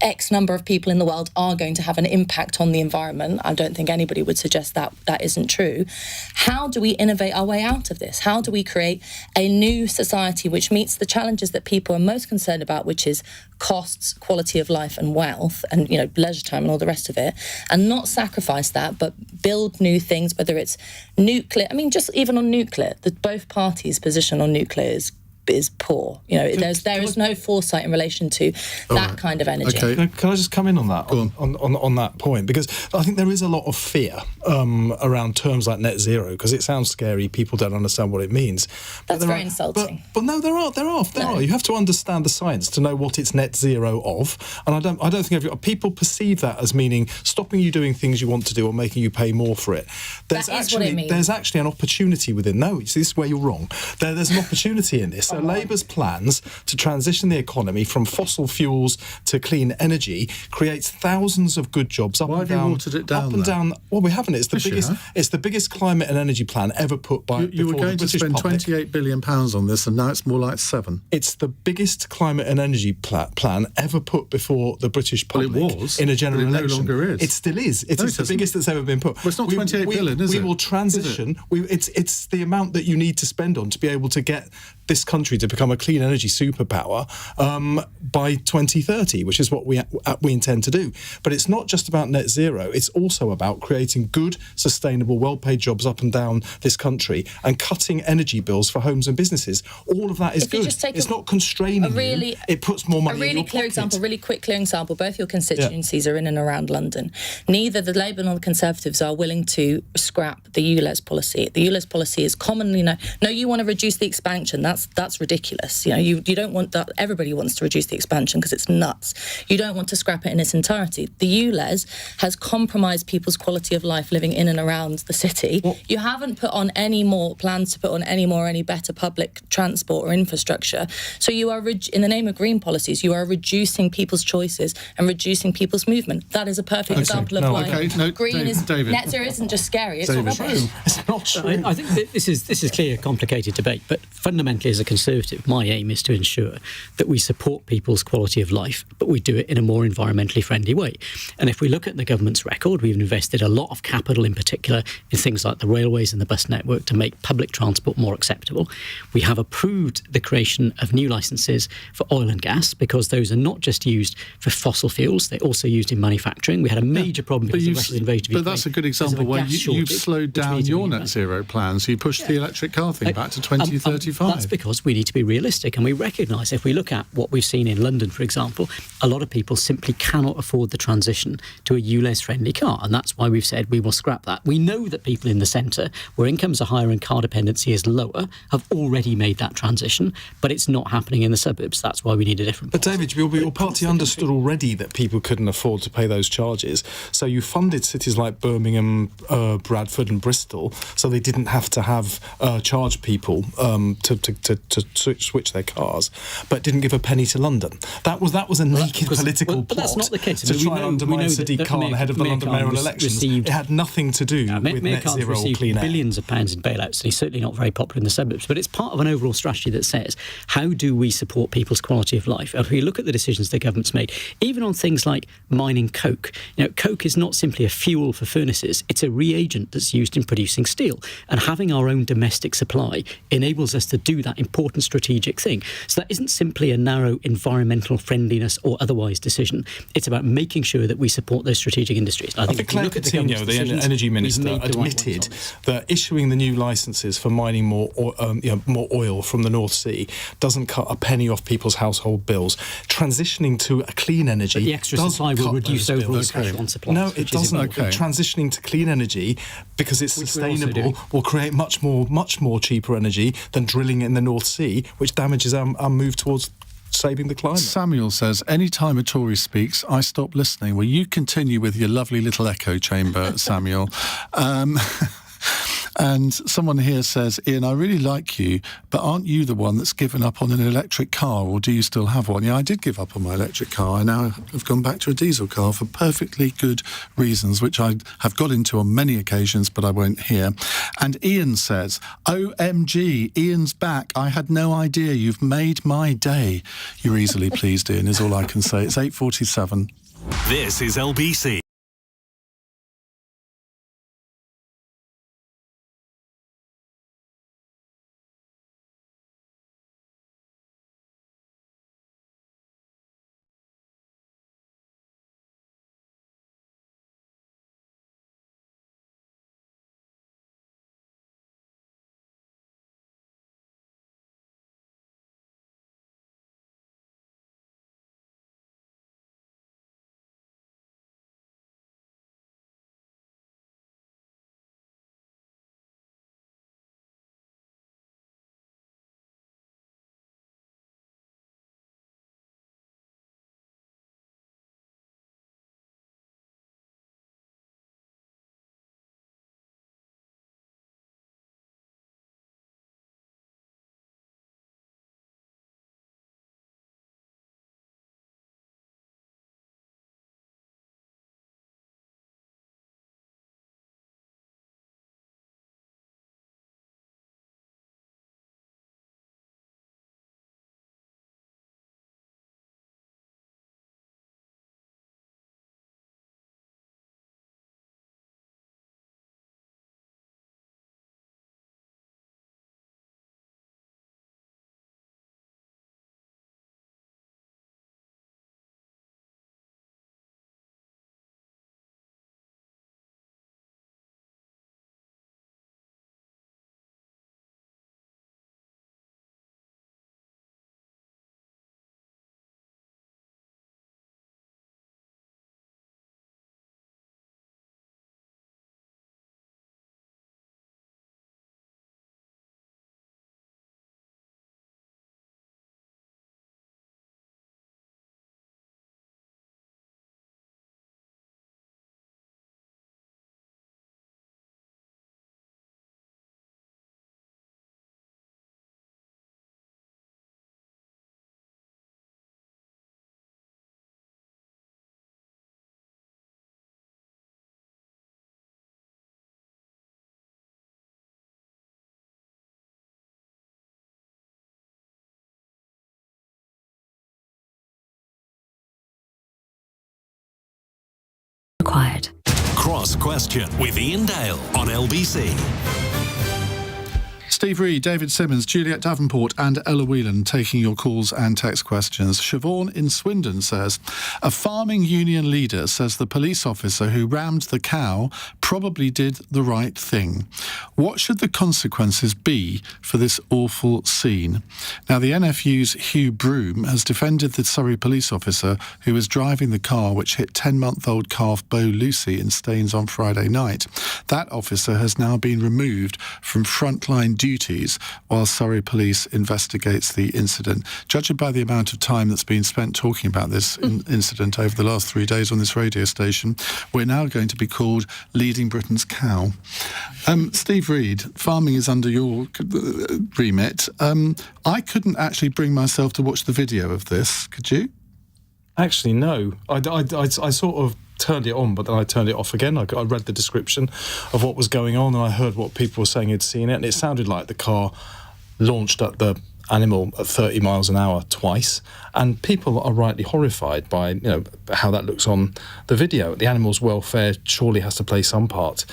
X number of people in the world are going to have an impact on the environment. I don't think anybody would suggest that that isn't true. How do we innovate our way out of this? How do we create a new society which meets the challenges that people are most concerned about, which is costs, quality of life and wealth and, leisure time and all the rest of it, and not sacrifice that, but build new things, whether it's nuclear. I mean, just even on nuclear, both parties' position on nuclear is poor. There is no foresight in relation to that kind of energy.
Okay.
Can I just come in on that on that point? Because I think there is a lot of fear around terms like net zero, because it sounds scary. People don't understand what it means.
That's very insulting.
But no, there are. You have to understand the science to know what it's net zero of. And I don't think people perceive that as meaning stopping you doing things you want to do or making you pay more for it.
That is what it means.
There's actually an opportunity within. No, this is where you're wrong. There's an opportunity in this. So Labour's plans to transition the economy from fossil fuels to clean energy creates thousands of good jobs up
Why
and
have
down.
you watered it down?
Up and down. Well, we haven't. It's the
Yes, you
biggest.
have.
It's the biggest climate and energy plan ever put by.
You were
before
going
the
to
British
spend
public.
£28 billion on this, and now it's more like 7.
It's the biggest climate and energy plan ever put before the British public.
Well, it was,
in a general
but it no
election.
longer is.
It still is. It's the biggest that's ever been put.
Well, it's not 28 billion, is it?
We will transition. It's the amount that you need to spend on to be able to get this country to become a clean energy superpower by 2030, which is what we intend to do. But it's not just about net zero. It's also about creating good, sustainable, well-paid jobs up and down this country and cutting energy bills for homes and businesses. All of that is good. It's not constraining you. It puts more money in your pocket.
Really quick clear example. Both your constituencies are in and around London. Neither the Labour nor the Conservatives are willing to scrap the ULEZ policy. The ULEZ policy is commonly known. No, you want to reduce the expansion. That's ridiculous. You don't want that. Everybody wants to reduce the expansion because it's nuts. You don't want to scrap it in its entirety. The ULEZ has compromised people's quality of life living in and around the city. You haven't put on any more plans to put on any better public transport or infrastructure. So you are, in the name of green policies, you are reducing people's choices and reducing people's movement. That is a perfect example of why green is net zero isn't just scary. It's not rubbish.
It's not true.
I think that this is clearly a complicated debate, but fundamentally, as a Conservative, my aim is to ensure that we support people's quality of life, but we do it in a more environmentally friendly way. And if we look at the government's record, we've invested a lot of capital, in particular, in things like the railways and the bus network to make public transport more acceptable. We have approved the creation of new licences for oil and gas, because those are not just used for fossil fuels, they're also used in manufacturing. We had a major problem because of the Russian invasion of Ukraine.
But that's a good example where you've slowed down your net zero plans. You pushed the electric car thing back to 2035.
That's because we need to be realistic, and we recognise, if we look at what we've seen in London, for example, a lot of people simply cannot afford the transition to a ULEZ-friendly car, and that's why we've said we will scrap that. We know that people in the centre, where incomes are higher and car dependency is lower, have already made that transition, but it's not happening in the suburbs. That's why we need a different policy.
But David, your party understood already that people couldn't afford to pay those charges, so you funded cities like Birmingham, Bradford and Bristol, so they didn't have to have charge people to switch their cars, but didn't give a penny to London. That was a naked political
but that's
plot
not the case.
to try and undermine Sadiq Khan ahead of the London mayoral elections. It had nothing to do with net zero or clean air.
Billions of pounds in bailouts, and he's certainly not very popular in the suburbs, but it's part of an overall strategy that says, how do we support people's quality of life? And if we look at the decisions the government's made, even on things like mining coke, coke is not simply a fuel for furnaces, it's a reagent that's used in producing steel, and having our own domestic supply enables us to do that that important strategic thing. So that isn't simply a narrow environmental friendliness or otherwise decision. It's about making sure that we support those strategic industries.
I think Claire Coutinho, the Energy Minister, admitted that issuing the new licences for mining more oil from the North Sea doesn't cut a penny off people's household bills. Transitioning to a clean energy,
but the extra supply will reduce overall pressure on supply.
No, it doesn't. Transitioning to clean energy, because it's sustainable, will create much more cheaper energy than drilling in the North Sea, which damages our move towards saving the climate.
Samuel says, any time a Tory speaks, I stop listening. Well, you continue with your lovely little echo chamber, Samuel. And someone here says, Iain, I really like you, but aren't you the one that's given up on an electric car, or do you still have one? Yeah, I did give up on my electric car. I now have gone back to a diesel car for perfectly good reasons, which I have got into on many occasions, but I won't hear. And Ian says, OMG, Ian's back. I had no idea. You've made my day. You're easily pleased, Iain, is all I can say. It's 8:47.
This is LBC.
Required.
Cross Question with Iain Dale on LBC.
Steve Reed, David Simmonds, Juliet Davenport and Ella Whelan taking your calls and text questions. Siobhan in Swindon says, a farming union leader says the police officer who rammed the cow probably did the right thing. What should the consequences be for this awful scene? Now, the NFU's Hugh Broom has defended the Surrey police officer who was driving the car which hit 10-month-old calf Bo Lucy in Staines on Friday night. That officer has now been removed from frontline duties while Surrey Police investigates the incident. Judging by the amount of time that's been spent talking about this incident over the last 3 days on this radio station, we're now going to be called Leading Britain's Cow. Steve Reed, farming is under your remit. I couldn't actually bring myself to watch the video of this. Could you?
Actually, no. I sort of turned it on, but then I turned it off again. I read the description of what was going on, and I heard what people were saying had seen it, and it sounded like the car launched at the animal at 30 miles an hour twice, and people are rightly horrified by how that looks on the video. The animal's welfare surely has to play some part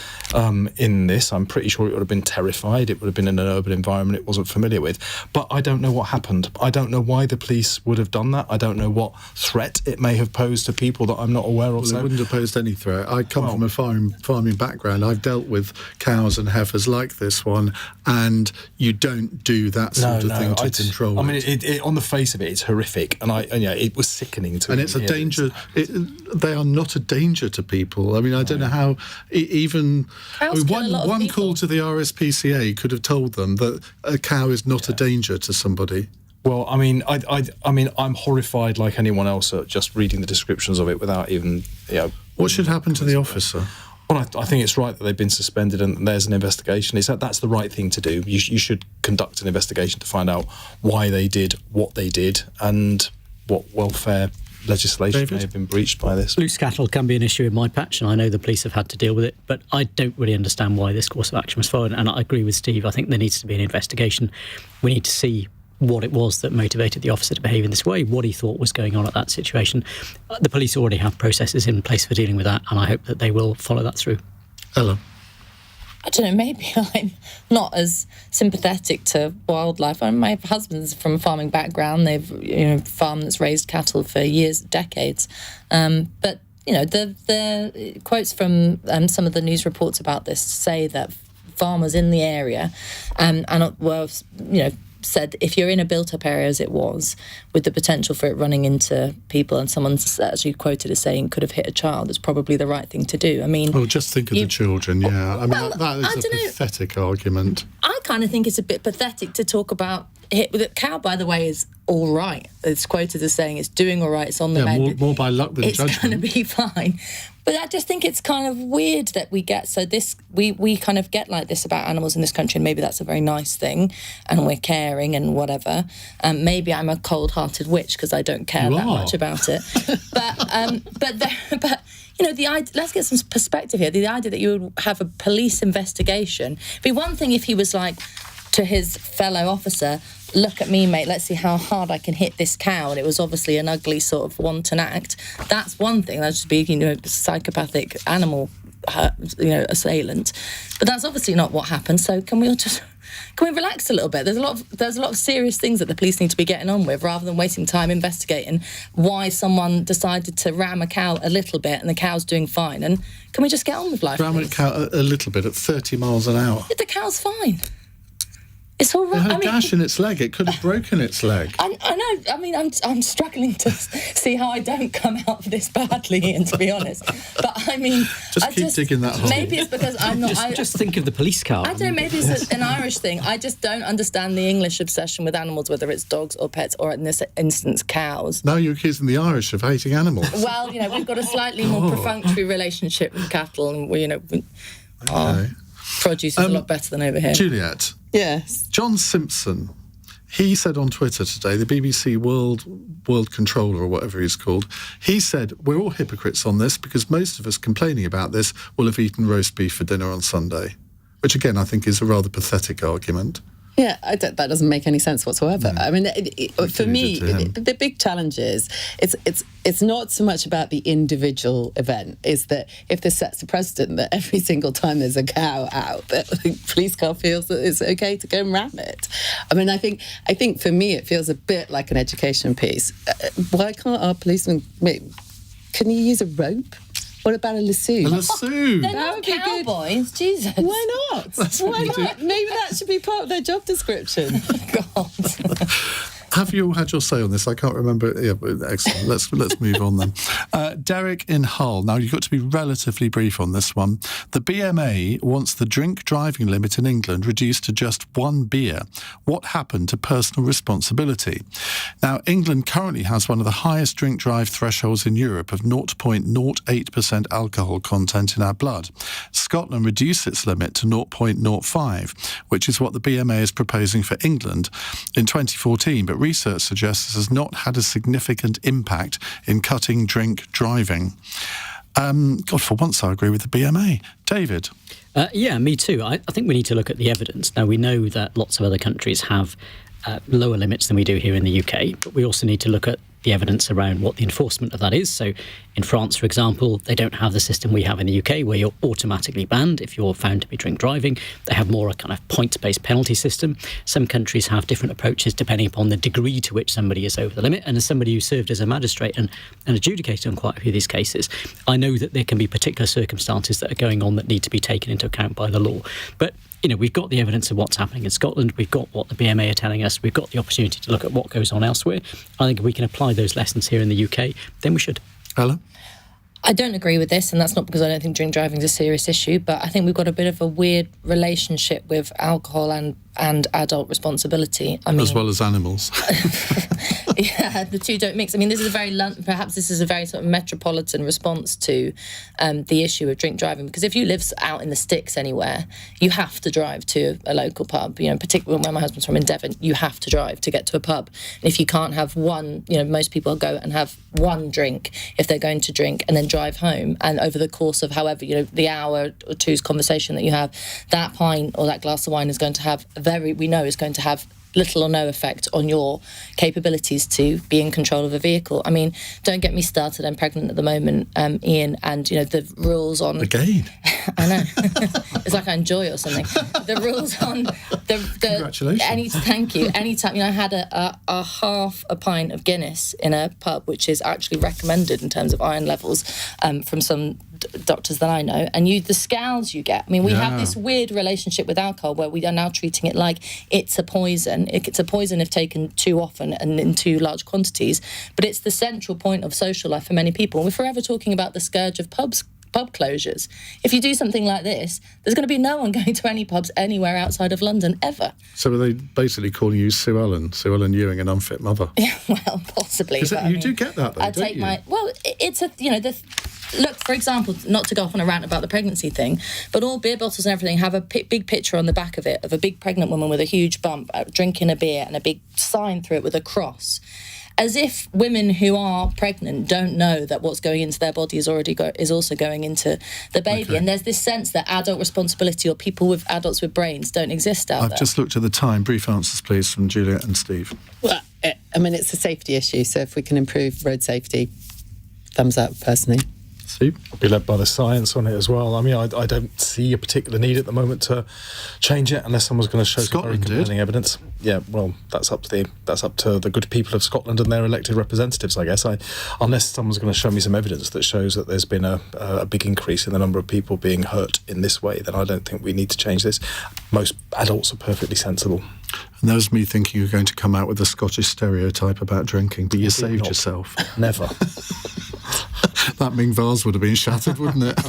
in this. I'm pretty sure it would have been terrified. It would have been in an urban environment it wasn't familiar with. But I don't know what happened. I don't know why the police would have done that. I don't know what threat it may have posed to people that I'm not aware of.
Well, it wouldn't have posed any threat. I come from a farming background. I've dealt with cows and heifers like this one, and you don't do that sort of thing to control.
I mean, it on the face of it, it's horrific, and it was sickening to me.
And it's a danger. They are not a danger to people. I mean, I don't know how one call to the RSPCA could have told them that a cow is not a danger to somebody.
Well, I mean, I'm horrified like anyone else at just reading the descriptions of it without even,
What should happen to the officer?
Well, I think it's right that they've been suspended and there's an investigation. That's the right thing to do. You should conduct an investigation to find out why they did what they did and what welfare legislation may have been breached by this.
Loose cattle can be an issue in my patch, and I know the police have had to deal with it, but I don't really understand why this course of action was followed, and I agree with Steve. I think there needs to be an investigation. We need to see what it was that motivated the officer to behave in this way, what he thought was going on at that situation. The police already have processes in place for dealing with that, and I hope that they will follow that through.
Ella?
I don't know, maybe I'm not as sympathetic to wildlife. My husband's from a farming background. They've farm that's raised cattle for years, decades. But the quotes from some of the news reports about this say that farmers in the area said if you're in a built-up area as it was, with the potential for it running into people, and someone's actually quoted as saying could have hit a child, it's probably the right thing to do. I mean...
Oh, just think of the children, yeah. I mean, that is a pathetic argument.
I kind of think it's a bit pathetic to talk about... The cow, by the way, is all right. It's quoted as saying it's doing all right, it's on the mend.
More by luck than judgment.
It's going to be fine. But I just think it's kind of weird that we get... So we kind of get like this about animals in this country, and maybe that's a very nice thing, and we're caring and whatever. Maybe I'm a cold-hearted witch because I don't care that much about it. But let's get some perspective here. The idea that you would have a police investigation... It'd be one thing if he was like to his fellow officer, look at me, mate, let's see how hard I can hit this cow, and it was obviously an ugly sort of wanton act. That's one thing. That'd just be, psychopathic animal, assailant. But that's obviously not what happened. So can we relax a little bit? There's a lot of serious things that the police need to be getting on with, rather than wasting time investigating why someone decided to ram a cow a little bit and the cow's doing fine. And can we just get on with life?
Ram a cow a little bit at 30 miles an hour.
The cow's fine. It's all right.
It had a gash in its leg. It could have broken its leg.
I know. I mean, I'm struggling to see how I don't come out of this badly, Ian, to be honest. But I mean...
Just keep digging that hole.
Maybe it's because I'm not...
Just think of the police car.
I don't know, maybe it's an Irish thing. I just don't understand the English obsession with animals, whether it's dogs or pets, or in this instance, cows.
Now you're accusing the Irish of hating animals.
Well, we've got a slightly more perfunctory relationship with cattle, and our produce is a lot better than over here.
Juliet.
Yes.
John Simpson, he said on Twitter today, the BBC World Controller or whatever he's called, he said, we're all hypocrites on this because most of us complaining about this will have eaten roast beef for dinner on Sunday, which again I think is a rather pathetic argument.
Yeah, that doesn't make any sense whatsoever. I mean, for me, the big challenge is it's not so much about the individual event. Is that if this sets a precedent that every single time there's a cow out, that the police car feels that it's okay to go and ram it. I mean, I think for me it feels a bit like an education piece. Why can't our policemen? Wait, can you use a rope? What about a lasso?
A lasso?
They're not cowboys, Jesus.
Why not? Why not? Maybe that should be part of their job description.
God.
Have you all had your say on this? I can't remember. Yeah, excellent. Let's move on then. Derek in Hull. Now, you've got to be relatively brief on this one. The BMA wants the drink driving limit in England reduced to just one beer. What happened to personal responsibility? Now, England currently has one of the highest drink drive thresholds in Europe of 0.08% alcohol content in our blood. Scotland reduced its limit to 0.05, which is what the BMA is proposing for England in 2014, but research suggests this has not had a significant impact in cutting drink driving. God, for once I agree with the BMA. David?
Yeah, me too. I think we need to look at the evidence. Now, we know that lots of other countries have lower limits than we do here in the UK, but we also need to look at the evidence around what the enforcement of that is. So in France, for example, they don't have the system we have in the UK where you're automatically banned if you're found to be drink driving. They have more a kind of points-based penalty system. Some countries have different approaches depending upon the degree to which somebody is over the limit. And as somebody who served as a magistrate and adjudicated on quite a few of these cases, I know that there can be particular circumstances that are going on that need to be taken into account by the law. But we've got the evidence of what's happening in Scotland. We've got what the BMA are telling us. We've got the opportunity to look at what goes on elsewhere. I think if we can apply those lessons here in the UK, then we should.
Ella?
I don't agree with this, and that's not because I don't think drink driving is a serious issue, but I think we've got a bit of a weird relationship with alcohol and adult responsibility. I mean,
as well as animals.
Yeah, the two don't mix. I mean, this is perhaps this is a very sort of metropolitan response to the issue of drink driving, because if you live out in the sticks anywhere, you have to drive to a local pub. Particularly when my husband's from in Devon, you have to drive to get to a pub. And if you can't have one, most people go and have one drink if they're going to drink and then drive home. And over the course of however, the hour or two's conversation that you have, that pint or that glass of wine is going to have is going to have little or no effect on your capabilities to be in control of a vehicle. I mean, don't get me started. I'm pregnant at the moment, Iain, and the rules on
again.
I know. It's like I enjoy it or something. The rules on the
congratulations.
Thank you. Anytime I had a half a pint of Guinness in a pub, which is actually recommended in terms of iron levels from some doctors that I know, and the scowls you get. I mean, we have this weird relationship with alcohol where we are now treating it like it's a poison. It's a poison if taken too often and in too large quantities, but it's the central point of social life for many people. We're forever talking about the scourge of pub closures. If you do something like this, there's going to be no one going to any pubs anywhere outside of London ever.
So are they basically calling you Sue Ellen Ewing, an unfit mother?
Yeah, well, possibly.
You do get that, though, don't you?
It's look, for example, not to go off on a rant about the pregnancy thing, but all beer bottles and everything have a big picture on the back of it of a big pregnant woman with a huge bump drinking a beer and a big sign through it with a cross. As if women who are pregnant don't know that what's going into their body is also going into the baby. Okay. And there's this sense that adult responsibility or adults with brains don't exist out there.
I've just looked at the time. Brief answers, please, from Juliet and Steve.
Well, I mean, it's a safety issue, so if we can improve road safety, thumbs up, personally.
Steve?
I'll be led by the science on it as well. I mean, I don't see a particular need at the moment to change it unless someone's going to show some very compelling evidence. Yeah, well, that's up to the good people of Scotland and their elected representatives, I guess. Unless someone's going to show me some evidence that shows that there's been a big increase in the number of people being hurt in this way, then I don't think we need to change this. Most adults are perfectly sensible.
And that was me thinking you were going to come out with a Scottish stereotype about drinking, but you saved yourself.
Never.
That Ming vase would have been shattered, wouldn't it?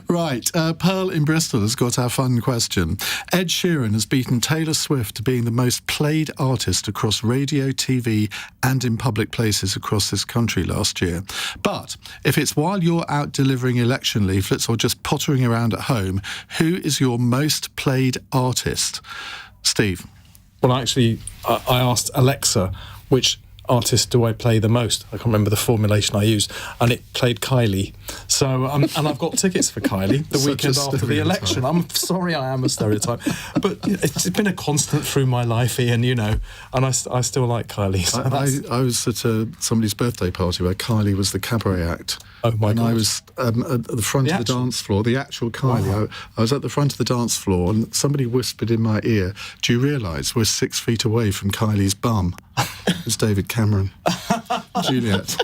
Right, Pearl in Bristol has got our fun question. Ed Sheeran has beaten Taylor Swift to being the most played artist across radio, TV and in public places across this country last year. But if it's while you're out delivering election leaflets or just pottering around at home, who is your most played artist? Steve?
Well, actually, I asked Alexa which artist do I play the most. I can't remember the formulation I used, and it played Kylie. So, and I've got tickets for Kylie the weekend after the election. I'm sorry, I am a stereotype, but it's been a constant through my life, Ian. And I still like Kylie. So
I was at somebody's birthday party where Kylie was the cabaret act.
Oh my God!
I was at the front of the dance floor, the actual Kylie. Wow. I was at the front of the dance floor, and somebody whispered in my ear, "Do you realise we're 6 feet away from Kylie's bum?" It's David Cameron. Juliet.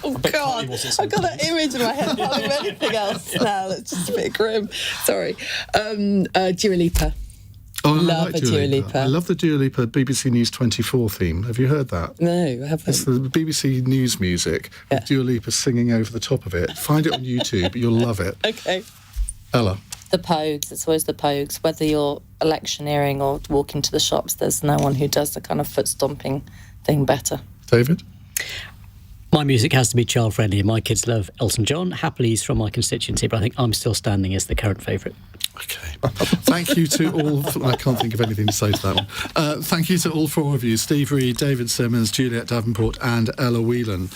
Oh God! I've got that image in my head. I can't think of anything else now. That's just a bit grim. Sorry. Dua Lipa.
Oh,
love
I like Dua Lipa. I love the Dua Lipa BBC News 24 theme. Have you heard that?
No, I haven't.
It's the BBC News music with Dua Lipa singing over the top of it. Find it on YouTube. You'll love it.
Okay.
Ella?
The Pogues. It's always the Pogues. Whether you're electioneering or walking to the shops, there's no one who does the kind of foot-stomping thing better.
David?
My music has to be child-friendly. My kids love Elton John. Happily, he's from my constituency, but I think I'm still standing as the current favourite.
Okay. Thank you to all... I can't think of anything to say to that one. Thank you to all four of you, Steve Reed, David Simmonds, Juliet Davenport and Ella Whelan.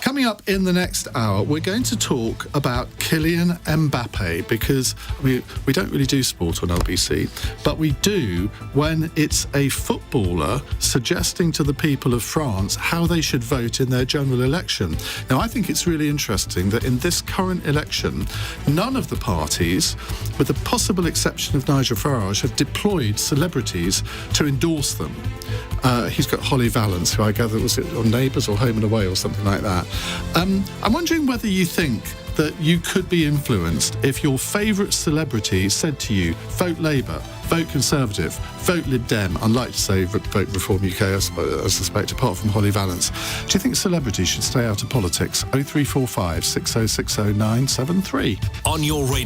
Coming up in the next hour, we're going to talk about Kylian Mbappe, because we don't really do sport on LBC, but we do when it's a footballer suggesting to the people of France how they should vote in their general election. Now, I think it's really interesting that in this current election, none of the parties, with the possible exception of Nigel Farage, have deployed celebrities to endorse them. He's got Holly Valance, who I gather was on Neighbours or Home and Away or something like that. I'm wondering whether you think that you could be influenced if your favourite celebrity said to you, vote Labour, vote Conservative, vote Lib Dem. I'd like to say vote Reform UK, I suspect, apart from Holly Valance. Do you think celebrities should stay out of politics? 0345 6060 973.
On your radio.